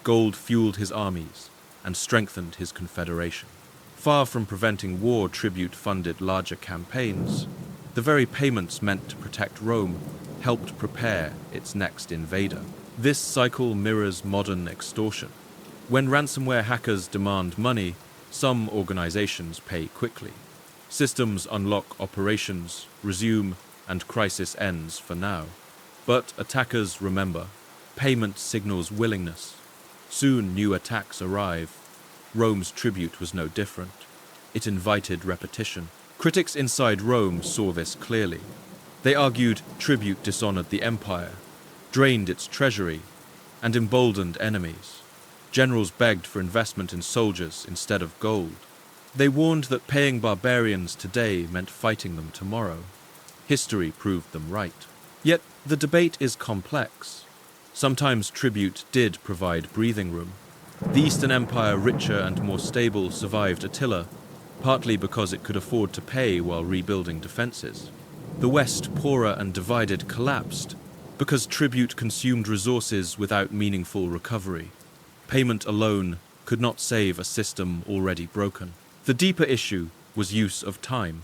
Gold fueled his armies and strengthened his confederation. Far from preventing war, tribute funded larger campaigns. The very payments meant to protect Rome helped prepare its next invader. This cycle mirrors modern extortion. When ransomware hackers demand money, some organizations pay quickly. Systems unlock operations, resume, and crisis ends for now. But attackers remember. Payment signals willingness. Soon new attacks arrive. Rome's tribute was no different. It invited repetition. Critics inside Rome saw this clearly. They argued tribute dishonored the empire, drained its treasury, and emboldened enemies. Generals begged for investment in soldiers instead of gold. They warned that paying barbarians today meant fighting them tomorrow. History proved them right. Yet the debate is complex. Sometimes tribute did provide breathing room. The Eastern Empire, richer and more stable, survived Attila, partly because it could afford to pay while rebuilding defenses. The West, poorer and divided, collapsed because tribute consumed resources without meaningful recovery. Payment alone could not save a system already broken. The deeper issue was use of time.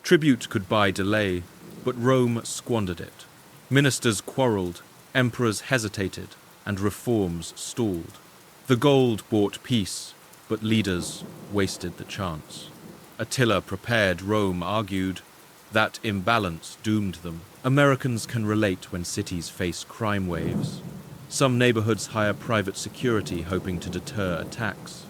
Tribute could buy delay, but Rome squandered it. Ministers quarreled, emperors hesitated, and reforms stalled. The gold bought peace, but leaders wasted the chance. Attila prepared, Rome argued. That imbalance doomed them. Americans can relate when cities face crime waves. Some neighborhoods hire private security hoping to deter attacks.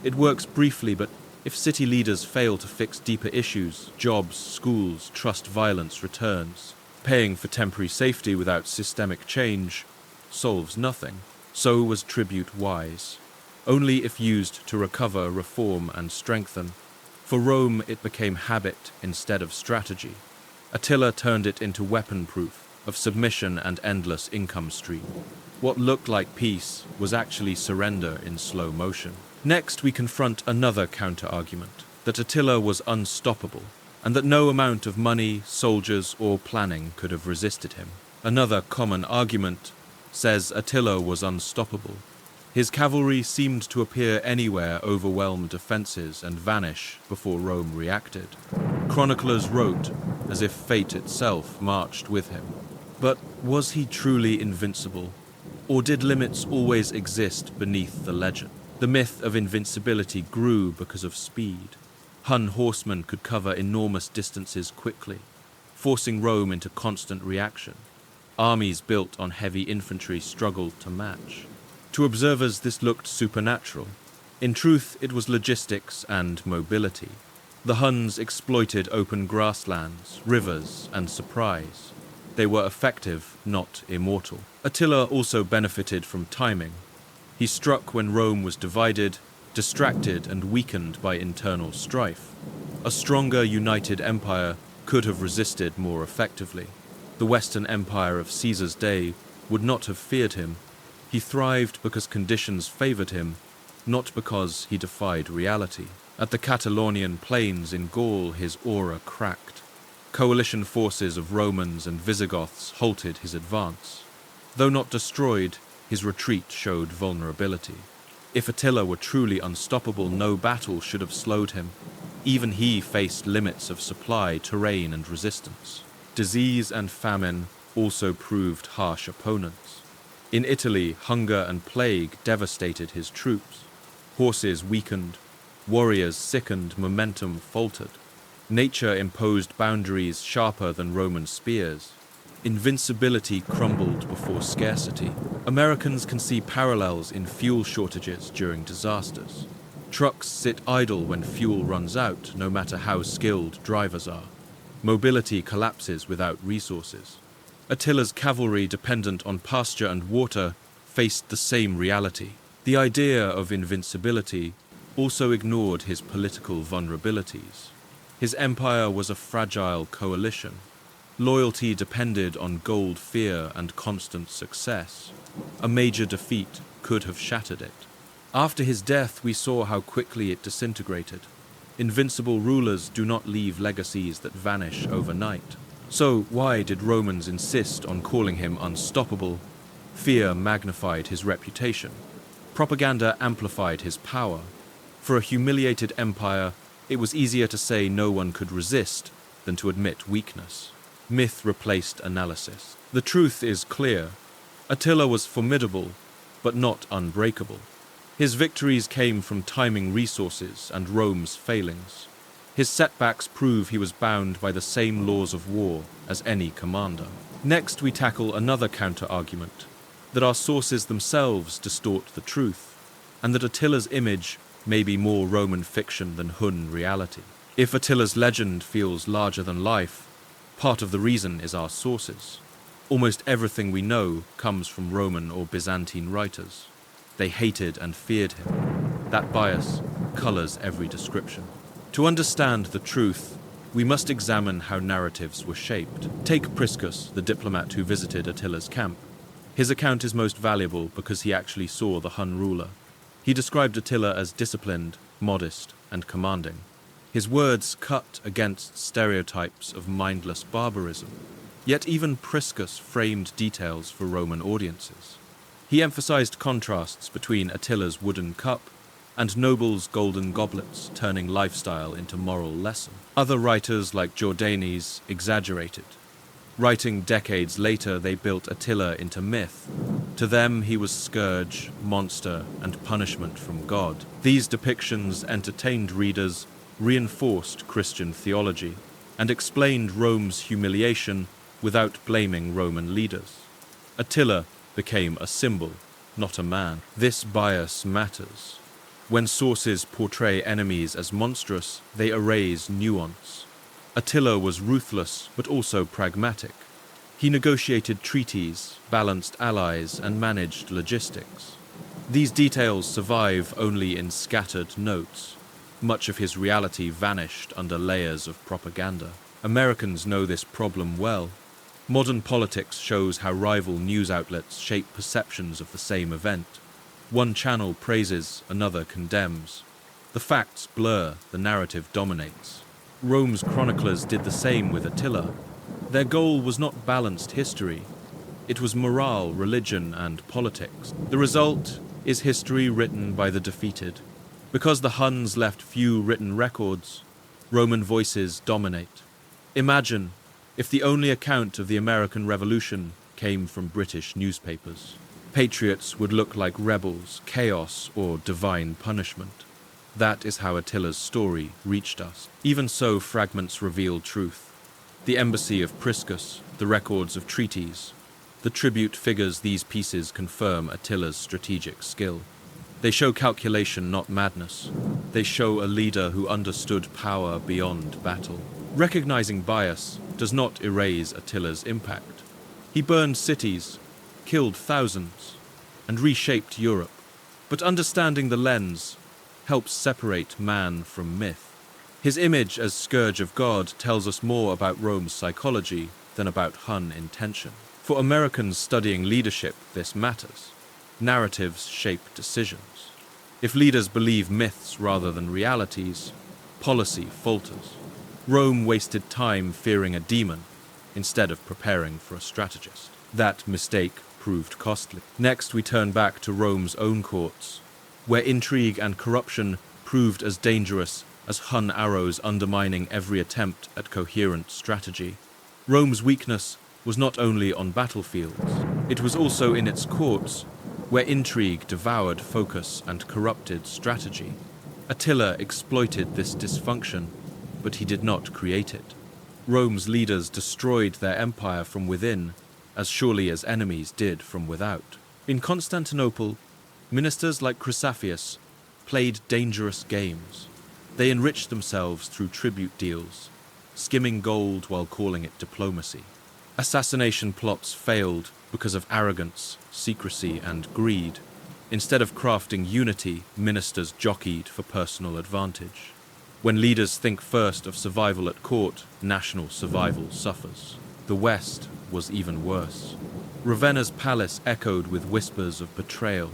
It works briefly, but if city leaders fail to fix deeper issues, jobs, schools, trust violence returns. Paying for temporary safety without systemic change solves nothing. So was tribute wise. Only if used to recover, reform, and strengthen. For Rome, it became habit instead of strategy. Attila turned it into weapon-proof of submission and endless income stream. What looked like peace was actually surrender in slow motion. Next, we confront another counter-argument, that Attila was unstoppable, and that no amount of money, soldiers, or planning could have resisted him. Another common argument says Attila was unstoppable. His cavalry seemed to appear anywhere, overwhelm defenses, and vanish before Rome reacted. Chroniclers wrote as if fate itself marched with him. But was he truly invincible? Or did limits always exist beneath the legend? The myth of invincibility grew because of speed. Hun horsemen could cover enormous distances quickly, forcing Rome into constant reaction. Armies built on heavy infantry struggled to match. To observers, this looked supernatural. In truth, it was logistics and mobility. The Huns exploited open grasslands, rivers, and surprise. They were effective, not immortal. Attila also benefited from timing. He struck when Rome was divided, distracted, and weakened by internal strife. A stronger, united empire could have resisted more effectively. The Western Empire of Caesar's day would not have feared him. He thrived because conditions favored him, not because he defied reality. At the Catalaunian plains in Gaul, his aura cracked. Coalition forces of Romans and Visigoths halted his advance. Though not destroyed, his retreat showed vulnerability. If Attila were truly unstoppable, no battle should have slowed him. Even he faced limits of supply, terrain, and resistance. Disease and famine also proved harsh opponents. In Italy, hunger and plague devastated his troops. Horses weakened, warriors sickened, momentum faltered. Nature imposed boundaries sharper than Roman spears. Invincibility crumbled before scarcity. Americans can see parallels in fuel shortages during disasters. Trucks sit idle when fuel runs out, no matter how skilled drivers are. Mobility collapses without resources. Attila's cavalry, dependent on pasture and water, faced the same reality. The idea of invincibility also ignored his political vulnerabilities. His empire was a fragile coalition. Loyalty depended on gold fear and constant success. A major defeat could have shattered it. After his death, we saw how quickly it disintegrated. Invincible rulers do not leave legacies that vanish overnight. So why did Romans insist on calling him unstoppable? Fear magnified his reputation. Propaganda amplified his power. For a humiliated empire, it was easier to say no one could resist than to admit weakness. Myth replaced analysis. The truth is clear. Attila was formidable, but not unbreakable. His victories came from timing resources and Rome's failings. His setbacks prove he was bound by the same laws of war as any commander. Next, we tackle another counter-argument, that our sources themselves distort the truth, and that Attila's image may be more Roman fiction than Hun reality. If Attila's legend feels larger than life, part of the reason is our sources. Almost everything we know comes from Roman or Byzantine writers. They hated and feared him. That bias colors every description. To understand the truth, we must examine how narratives were shaped. Take Priscus, the diplomat who visited Attila's camp. His account is most valuable because he actually saw the Hun ruler. He described Attila as disciplined, modest, and commanding. His words cut against stereotypes of mindless barbarism. Yet even Priscus framed details for Roman audiences. He emphasized contrasts between Attila's wooden cup and nobles' golden goblets, turning lifestyle into moral lesson. Other writers like Jordanes exaggerated. Writing decades later, they built Attila into myth. To them, he was scourge, monster, and punishment from God. These depictions entertained readers, reinforced Christian theology, and explained Rome's humiliation without blaming Roman leaders. Attila became a symbol, not a man. This bias matters. When sources portray enemies as monstrous, they erase nuance. Attila was ruthless, but also pragmatic. He negotiated treaties, balanced allies, and managed logistics. These details survive only in scattered notes. Much of his reality vanished under layers of propaganda. Americans know this problem well. Modern politics shows how rival news outlets shape perceptions of the same event. One channel praises, another condemns. The facts blur, the narrative dominates. Rome's chroniclers did the same with Attila. Their goal was not balanced history. It was morale, religion, and politics. The result is history written by the defeated. Because the Huns left few written records, Roman voices dominate. Imagine if the only account of the American Revolution came from British newspapers. Patriots would look like rebels, chaos, or divine punishment. That is how Attila's story reached us. Even so, fragments reveal truth. The embassy of Priscus, the records of treaties, the tribute figures these pieces confirm Attila's strategic skill. They show calculation, not madness. They show a leader who understood power beyond battle. Recognizing bias does not erase Attila's impact. He burned cities, killed thousands, and reshaped Europe. But understanding the lens helps separate man from myth. His image as scourge of God tells us more about Rome's psychology than about Hun intention. For Americans studying leadership, this matters. Narratives shape decisions. If leaders believe myths rather than realities, policy falters. Rome wasted time fearing a demon instead of preparing for a strategist. That mistake proved costly. Next, we turn back to Rome's own courts, where intrigue and corruption proved as dangerous as Hun arrows undermining every attempt at coherent strategy. Rome's weakness was not only on battlefields, it was also in its courts, where intrigue devoured focus and corrupted strategy. Attila exploited this dysfunction, but he did not create it. Rome's leaders destroyed their empire from within, as surely as enemies did from without. In Constantinople, ministers like Chrysaphius played dangerous games. They enriched themselves through tribute deals, skimming gold while calling it diplomacy. Assassination plots failed because of arrogance, secrecy, and greed. Instead of crafting unity, ministers jockeyed for personal advantage. When leaders think first of survival at court, national survival suffers. The West was even worse. Ravenna's palace echoed with whispers of betrayal.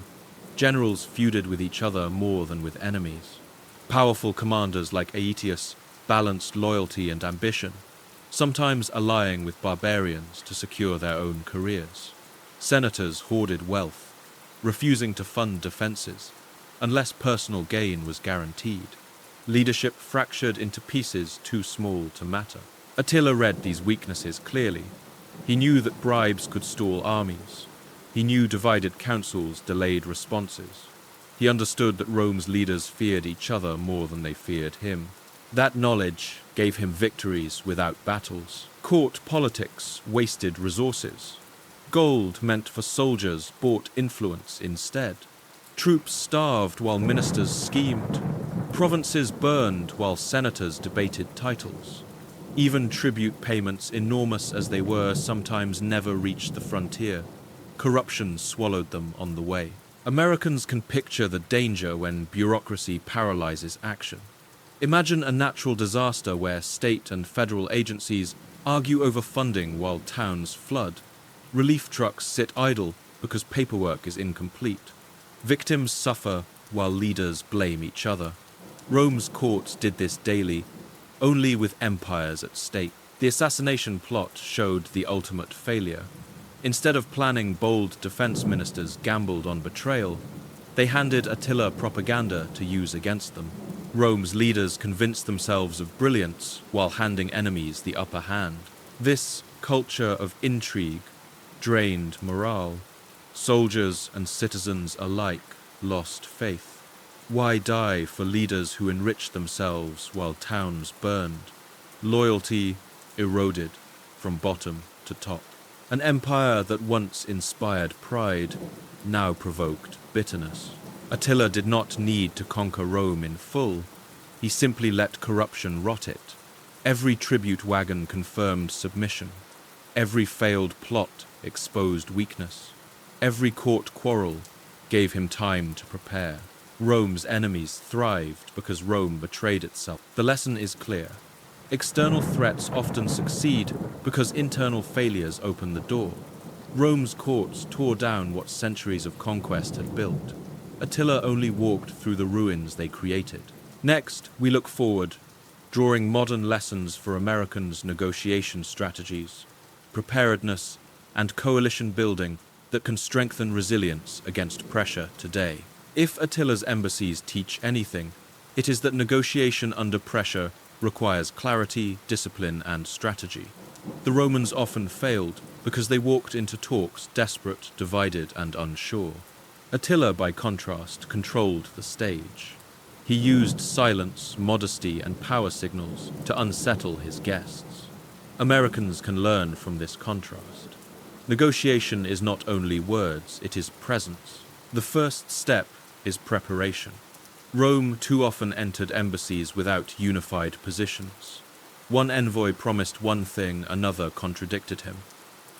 Generals feuded with each other more than with enemies. Powerful commanders like Aetius balanced loyalty and ambition, sometimes allying with barbarians to secure their own careers. Senators hoarded wealth, refusing to fund defenses, unless personal gain was guaranteed. Leadership fractured into pieces too small to matter. Attila read these weaknesses clearly. He knew that bribes could stall armies. He knew divided councils delayed responses. He understood that Rome's leaders feared each other more than they feared him. That knowledge gave him victories without battles. Court politics wasted resources. Gold meant for soldiers bought influence instead. Troops starved while ministers schemed. Provinces burned while senators debated titles. Even tribute payments, enormous as they were, sometimes never reached the frontier. Corruption swallowed them on the way. Americans can picture the danger when bureaucracy paralyzes action. Imagine a natural disaster where state and federal agencies argue over funding while towns flood. Relief trucks sit idle because paperwork is incomplete. Victims suffer while leaders blame each other. Rome's courts did this daily, only with empires at stake. The assassination plot showed the ultimate failure. Instead of planning, bold defense ministers gambled on betrayal. They handed Attila propaganda to use against them. Rome's leaders convinced themselves of brilliance while handing enemies the upper hand. This culture of intrigue drained morale. Soldiers and citizens alike lost faith. Why die for leaders who enriched themselves while towns burned? Loyalty eroded from bottom to top. An empire that once inspired pride now provoked bitterness. Attila did not need to conquer Rome in full. He simply let corruption rot it. Every tribute wagon confirmed submission. Every failed plot exposed weakness. Every court quarrel gave him time to prepare. Rome's enemies thrived because Rome betrayed itself. The lesson is clear. External threats often succeed because internal failures open the door. Rome's courts tore down what centuries of conquest had built. Attila only walked through the ruins they created. Next, we look forward, drawing modern lessons for Americans' negotiation strategies, preparedness, and coalition building that can strengthen resilience against pressure today. If Attila's embassies teach anything, it is that negotiation under pressure requires clarity, discipline, and strategy. The Romans often failed because they walked into talks desperate, divided, and unsure. Attila, by contrast, controlled the stage. He used silence, modesty, and power signals to unsettle his guests. Americans can learn from this contrast. Negotiation is not only words, it is presence. The first step is preparation. Rome too often entered embassies without unified positions. One envoy promised one thing, another contradicted him.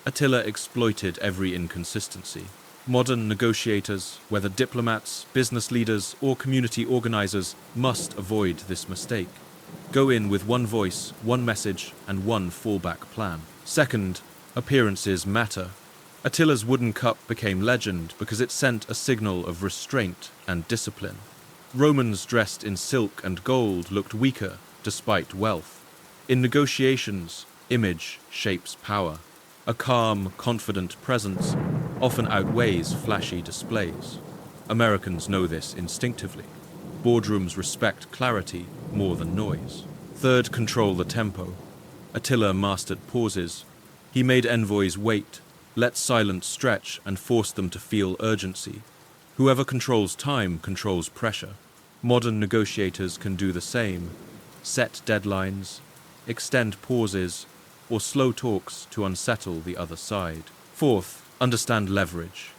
Attila exploited every inconsistency. Modern negotiators, whether diplomats, business leaders, or community organizers, must avoid this mistake. Go in with one voice, one message, and one fallback plan. Second, appearances matter. Attila's wooden cup became legend because it sent a signal of restraint and discipline. Romans dressed in silk and gold looked weaker despite wealth. In negotiations, image shapes power. A calm, confident presence often outweighs flashy displays. Americans know this instinctively. Boardrooms respect clarity more than noise. Third, control the tempo. Attila mastered pauses. He made envoys wait, let silence stretch, and forced them to feel urgency. Whoever controls time controls pressure. Modern negotiators can do the same. Set deadlines, extend pauses, or slow talks to unsettle the other side. Fourth, understand leverage.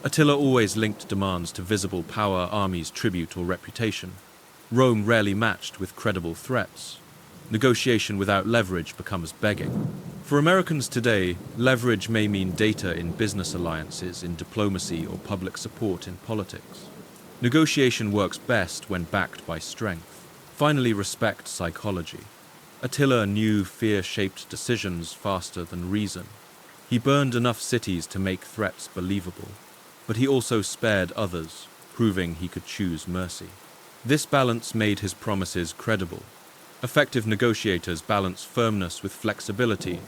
Attila always linked demands to visible power, armies, tribute, or reputation. Rome rarely matched with credible threats. Negotiation without leverage becomes begging. For Americans today, leverage may mean data in business alliances, in diplomacy, or public support in politics. Negotiation works best when backed by strength. Finally, respect psychology. Attila knew fear shaped decisions faster than reason. He burned enough cities to make threats believable, but he also spared others, proving he could choose mercy. This balance made his promises credible. Effective negotiators balance firmness with flexibility.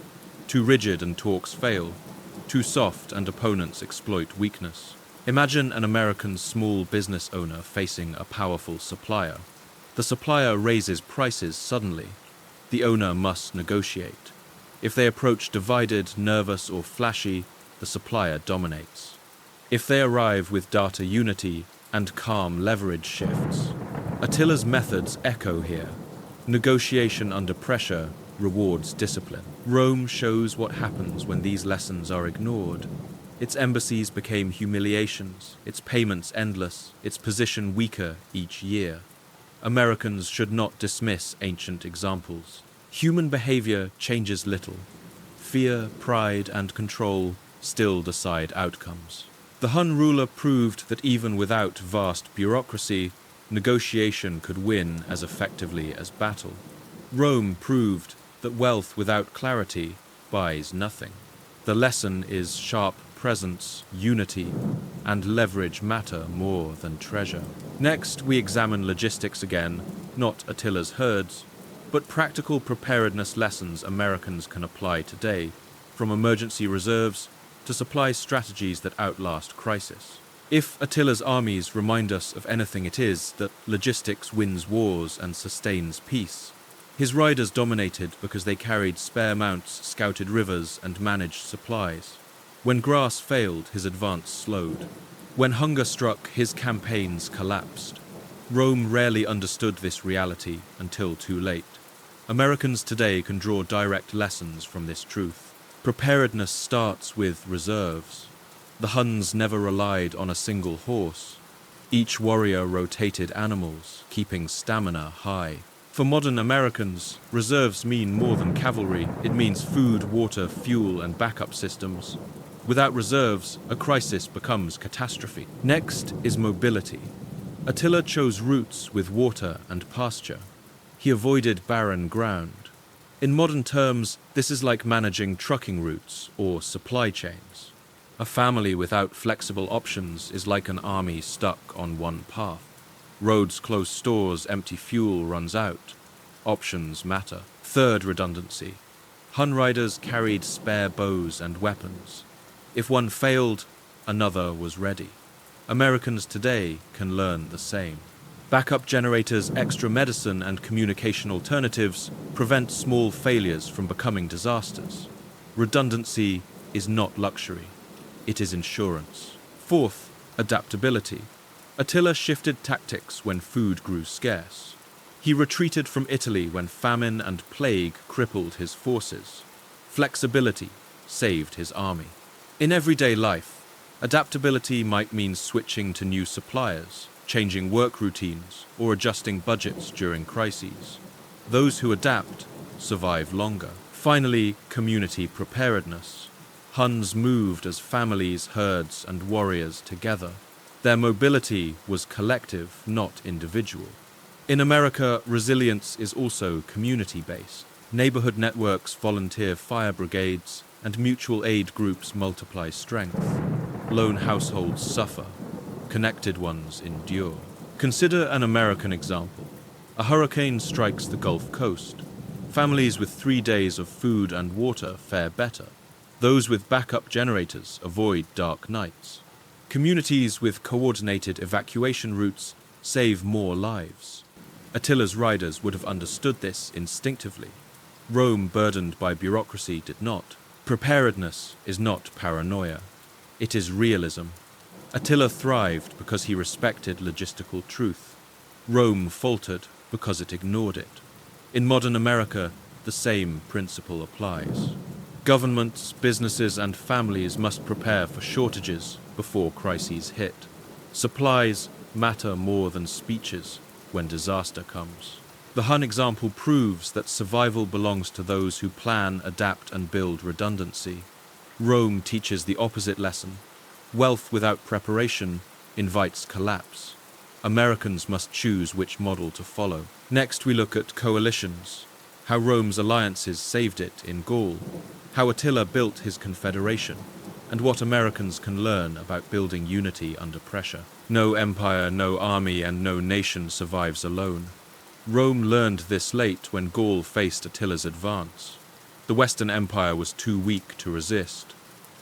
Too rigid and talks fail. Too soft and opponents exploit weakness. Imagine an American small business owner facing a powerful supplier. The supplier raises prices suddenly. The owner must negotiate. If they approach divided, nervous, or flashy, the supplier dominates. If they arrive with data unity and calm leverage shifts, Attila's methods echo here. Negotiation under pressure rewards discipline. Rome shows what happens when these lessons are ignored. Its embassies became humiliations, its payments endless, its position weaker each year. Americans should not dismiss ancient examples. Human behavior changes little. Fear, pride, and control still decide outcomes. The Hun ruler proved that even without vast bureaucracy, negotiation could win as effectively as battle. Rome proved that wealth without clarity buys nothing. The lesson is sharp presence, unity, and leverage matter more than treasure. Next, we examine logistics again, not Attila's herds, but practical preparedness lessons Americans can apply today, from emergency reserves to supply strategies that outlast crisis. If Attila's armies remind us of anything, it is that logistics wins wars and sustains peace. His riders dominated because they carried spare mounts, scouted rivers, and managed supplies. When grass failed, his advance slowed. When hunger struck, his campaigns collapsed. Rome rarely understood this reality until too late. Americans today can draw direct lessons from this truth. Preparedness starts with reserves. The Huns never relied on a single horse. Each warrior rotated animals, keeping stamina high. For modern Americans, reserves mean more than cavalry. It means food, water, fuel, and backup systems. Without reserves, a crisis becomes catastrophe. Next is mobility. Attila chose routes with water and pasture. He avoided barren ground. In modern terms, this is like managing trucking routes or supply chains. A family without flexible options is like an army stuck on one path. Roads close stores, empty fuel runs out. Options matter. Third, redundancy. Hun riders carried spare bows and weapons. If one failed, another was ready. Americans today can learn the same. Backup generators, extra medicine, and communication alternatives prevent small failures from becoming disasters. Redundancy is not luxury, it is insurance. Fourth, adaptability. Attila shifted tactics when food grew scarce. He retreated from Italy when famine and plague crippled his forces. Flexibility saved his army. In everyday life, adaptability might mean switching to new suppliers, changing work routines, or adjusting budgets during crises. Those who adapt survive longer. Finally, community preparedness. Huns moved as families, herds, and warriors together. Their mobility was collective, not individual. In America, resilience is also community-based. Neighborhood networks, volunteer fire brigades, and mutual aid groups multiply strength. Lone households suffer. Connected ones endure. Consider an American example. A hurricane strikes the Gulf Coast. Families with 3 days of food and water fare better. Those with backup generators avoid dark nights. Communities with coordinated evacuation routes save more lives. Attila's riders would have understood this instinctively. Rome, burdened by bureaucracy, did not. Preparedness is not paranoia. It is realism. Attila thrived because he respected logistical truth. Rome faltered because it ignored it. In modern America, the same principle applies. Governments, businesses, and families must prepare for shortages before crises hit. Supplies matter more than speeches when disaster comes. The Hun example proves that survival belongs to those who plan, adapt, and build redundancy. Rome teaches the opposite lesson. Wealth without preparation invites collapse. Americans must choose which model to follow. Next, we look at coalitions, how Rome's alliances saved it in Gaul, how Attila built his confederation, and what Americans can learn about building unity under pressure. No empire, no army, and no nation survives alone. Rome learned this late when Gaul faced Attila's advance. The Western Empire was too weak to resist,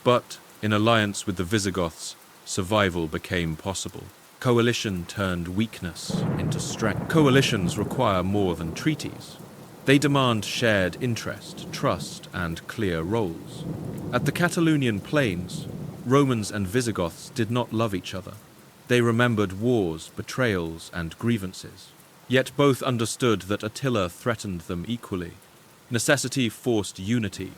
but in alliance with the Visigoths, survival became possible. Coalition turned weakness into strength. Coalitions require more than treaties. They demand shared interest, trust, and clear roles. At the Catalonian plains, Romans and Visigoths did not love each other. They remembered wars, betrayals, and grievances. Yet both understood that Attila threatened them equally. Necessity forced unity.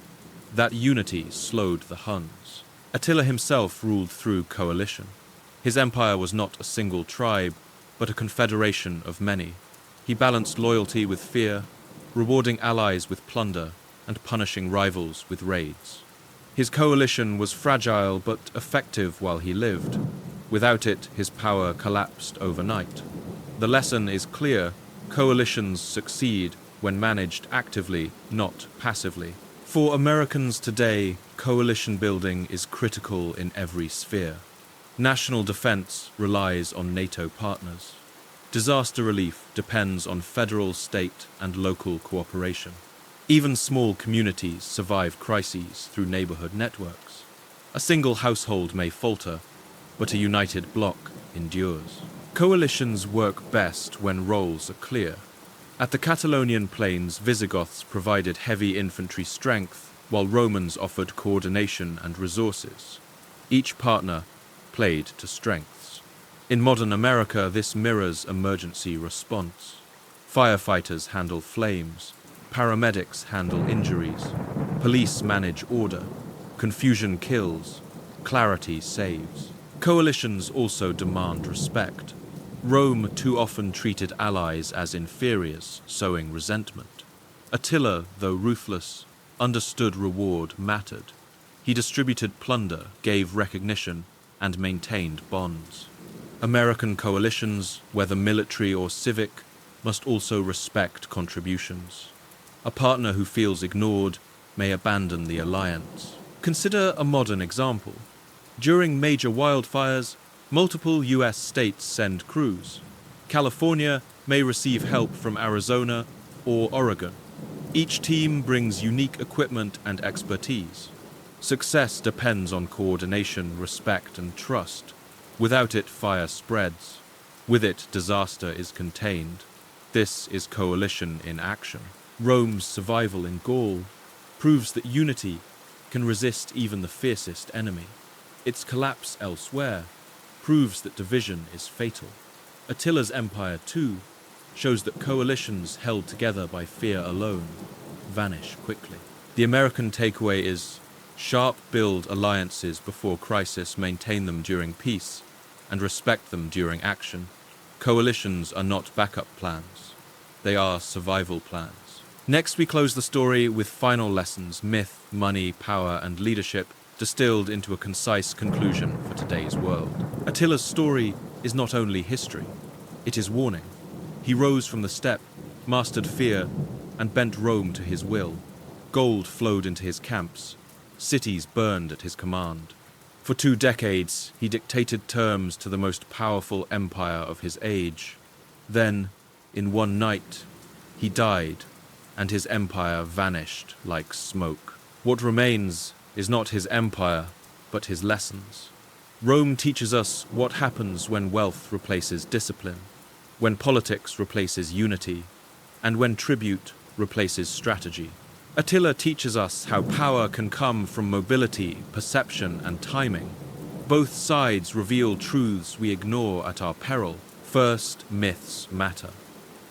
That unity slowed the Huns. Attila himself ruled through coalition. His empire was not a single tribe, but a confederation of many. He balanced loyalty with fear, rewarding allies with plunder, and punishing rivals with raids. His coalition was fragile but effective while he lived. Without it, his power collapsed overnight. The lesson is clear: coalitions succeed when managed actively, not passively. For Americans today, coalition building is critical in every sphere. National defense relies on NATO partners. Disaster relief depends on federal, state, and local cooperation. Even small communities survive crises through neighborhood networks. A single household may falter, but a united bloc endures. Coalitions work best when roles are clear. At the Catalonian plains, Visigoths provided heavy infantry strength, while Romans offered coordination and resources. Each partner played to strengths. In modern America, this mirrors emergency response. Firefighters handle flames, paramedics handle injuries, police manage order, confusion kills, clarity saves. Coalitions also demand respect. Rome too often treated allies as inferiors, sowing resentment. Attila, though ruthless, understood reward mattered. He distributed plunder, gave recognition, and maintained bonds. American coalitions, whether military or civic, must also respect contributions. A partner who feels ignored may abandon the alliance. Consider a modern example. During major wildfires, multiple U.S. states send crews. California may receive help from Arizona or Oregon. Each team brings unique equipment and expertise. Success depends on coordination, respect, and trust. Without it, fire spreads. With it, disaster is contained. This is coalition in action. Rome's survival in Gaul proves that unity can resist even the fiercest enemy. Its collapse elsewhere proves that division is fatal. Attila's empire, too, shows that coalitions held together by fear alone vanish quickly. The American takeaway is build alliances before crisis, maintain them during peace, and respect them during action. Coalitions are not backup plans. They are survival plans. Next, we close the story with final lessons: myth, money, power, and leadership, distilled into a concise conclusion for today's world. Attila's story is not only history, it is warning. He rose from the steppe, mastered fear, and bent Rome to his will. Gold flowed into his camps. Cities burned at his command. For 2 decades, he dictated terms to the most powerful empire of his age. Then, in one night, he died, and his empire vanished like smoke. What remains is not his empire, but his lessons. Rome teaches us what happens when wealth replaces discipline, when politics replaces unity, and when tribute replaces strategy. Attila teaches us how power can come from mobility, perception, and timing. Both sides reveal truths we ignore at our peril. First, myths matter.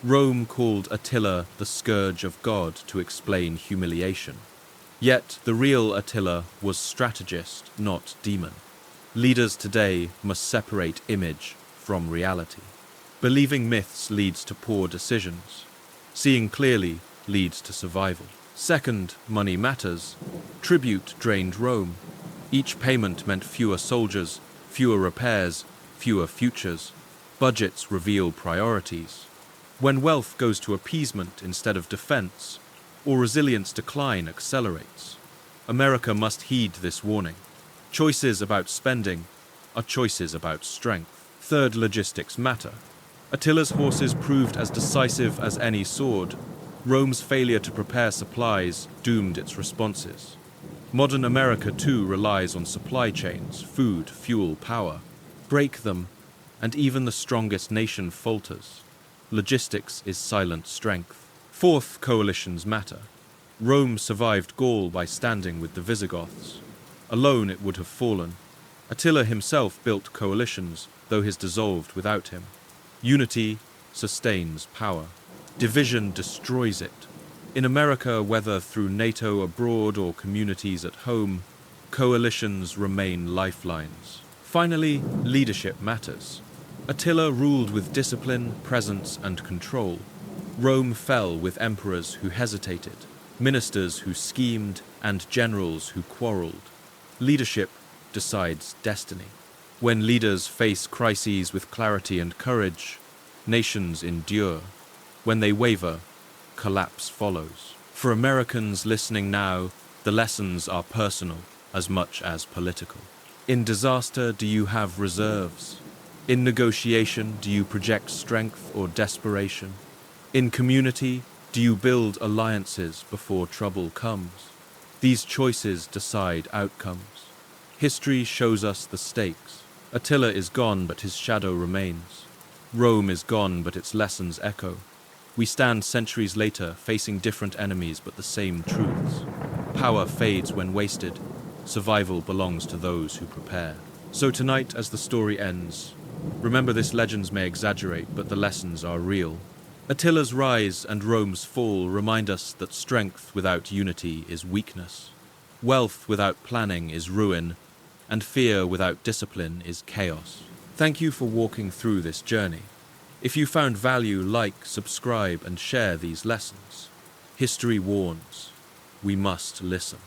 Rome called Attila the scourge of God to explain humiliation. Yet the real Attila was strategist, not demon. Leaders today must separate image from reality. Believing myths leads to poor decisions. Seeing clearly leads to survival. Second, money matters. Tribute drained Rome. Each payment meant fewer soldiers, fewer repairs, fewer futures. Budgets reveal priorities. When wealth goes to appeasement instead of defense, or resilience decline accelerates, America must heed this warning. Choices about spending are choices about strength. Third, logistics matter. Attila's horses proved as decisive as any sword. Rome's failure to prepare supplies doomed its responses. Modern America, too, relies on supply chains, food, fuel, power. Break them, and even the strongest nation falters. Logistics is silent strength. Fourth, coalitions matter. Rome survived Gaul by standing with the Visigoths. Alone it would have fallen. Attila himself built coalitions, though his dissolved without him. Unity sustains power. Division destroys it. In America, whether through NATO abroad or communities at home, coalitions remain lifelines. Finally, leadership matters. Attila ruled with discipline, presence, and control. Rome fell with emperors who hesitated, ministers who schemed, and generals who quarreled. Leadership decides destiny. When leaders face crises with clarity and courage, nations endure. When they waver, collapse follows. For Americans listening now, the lessons are personal as much as political. In disaster, do you have reserves? In negotiation, do you project strength or desperation? In community, do you build alliances before trouble comes? These choices decide outcomes. History shows us the stakes. Attila is gone, but his shadow remains. Rome is gone, but its lessons echo. We stand centuries later, facing different enemies but the same truths. Power fades when wasted. Survival belongs to those who prepare. So tonight, as the story ends, remember this: legends may exaggerate, but the lessons are real. Attila's rise and Rome's fall remind us that strength without unity is weakness. Wealth without planning is ruin, and fear without discipline is chaos. Thank you for walking through this journey. If you found value, like, subscribe, and share these lessons. History warns. We must listen.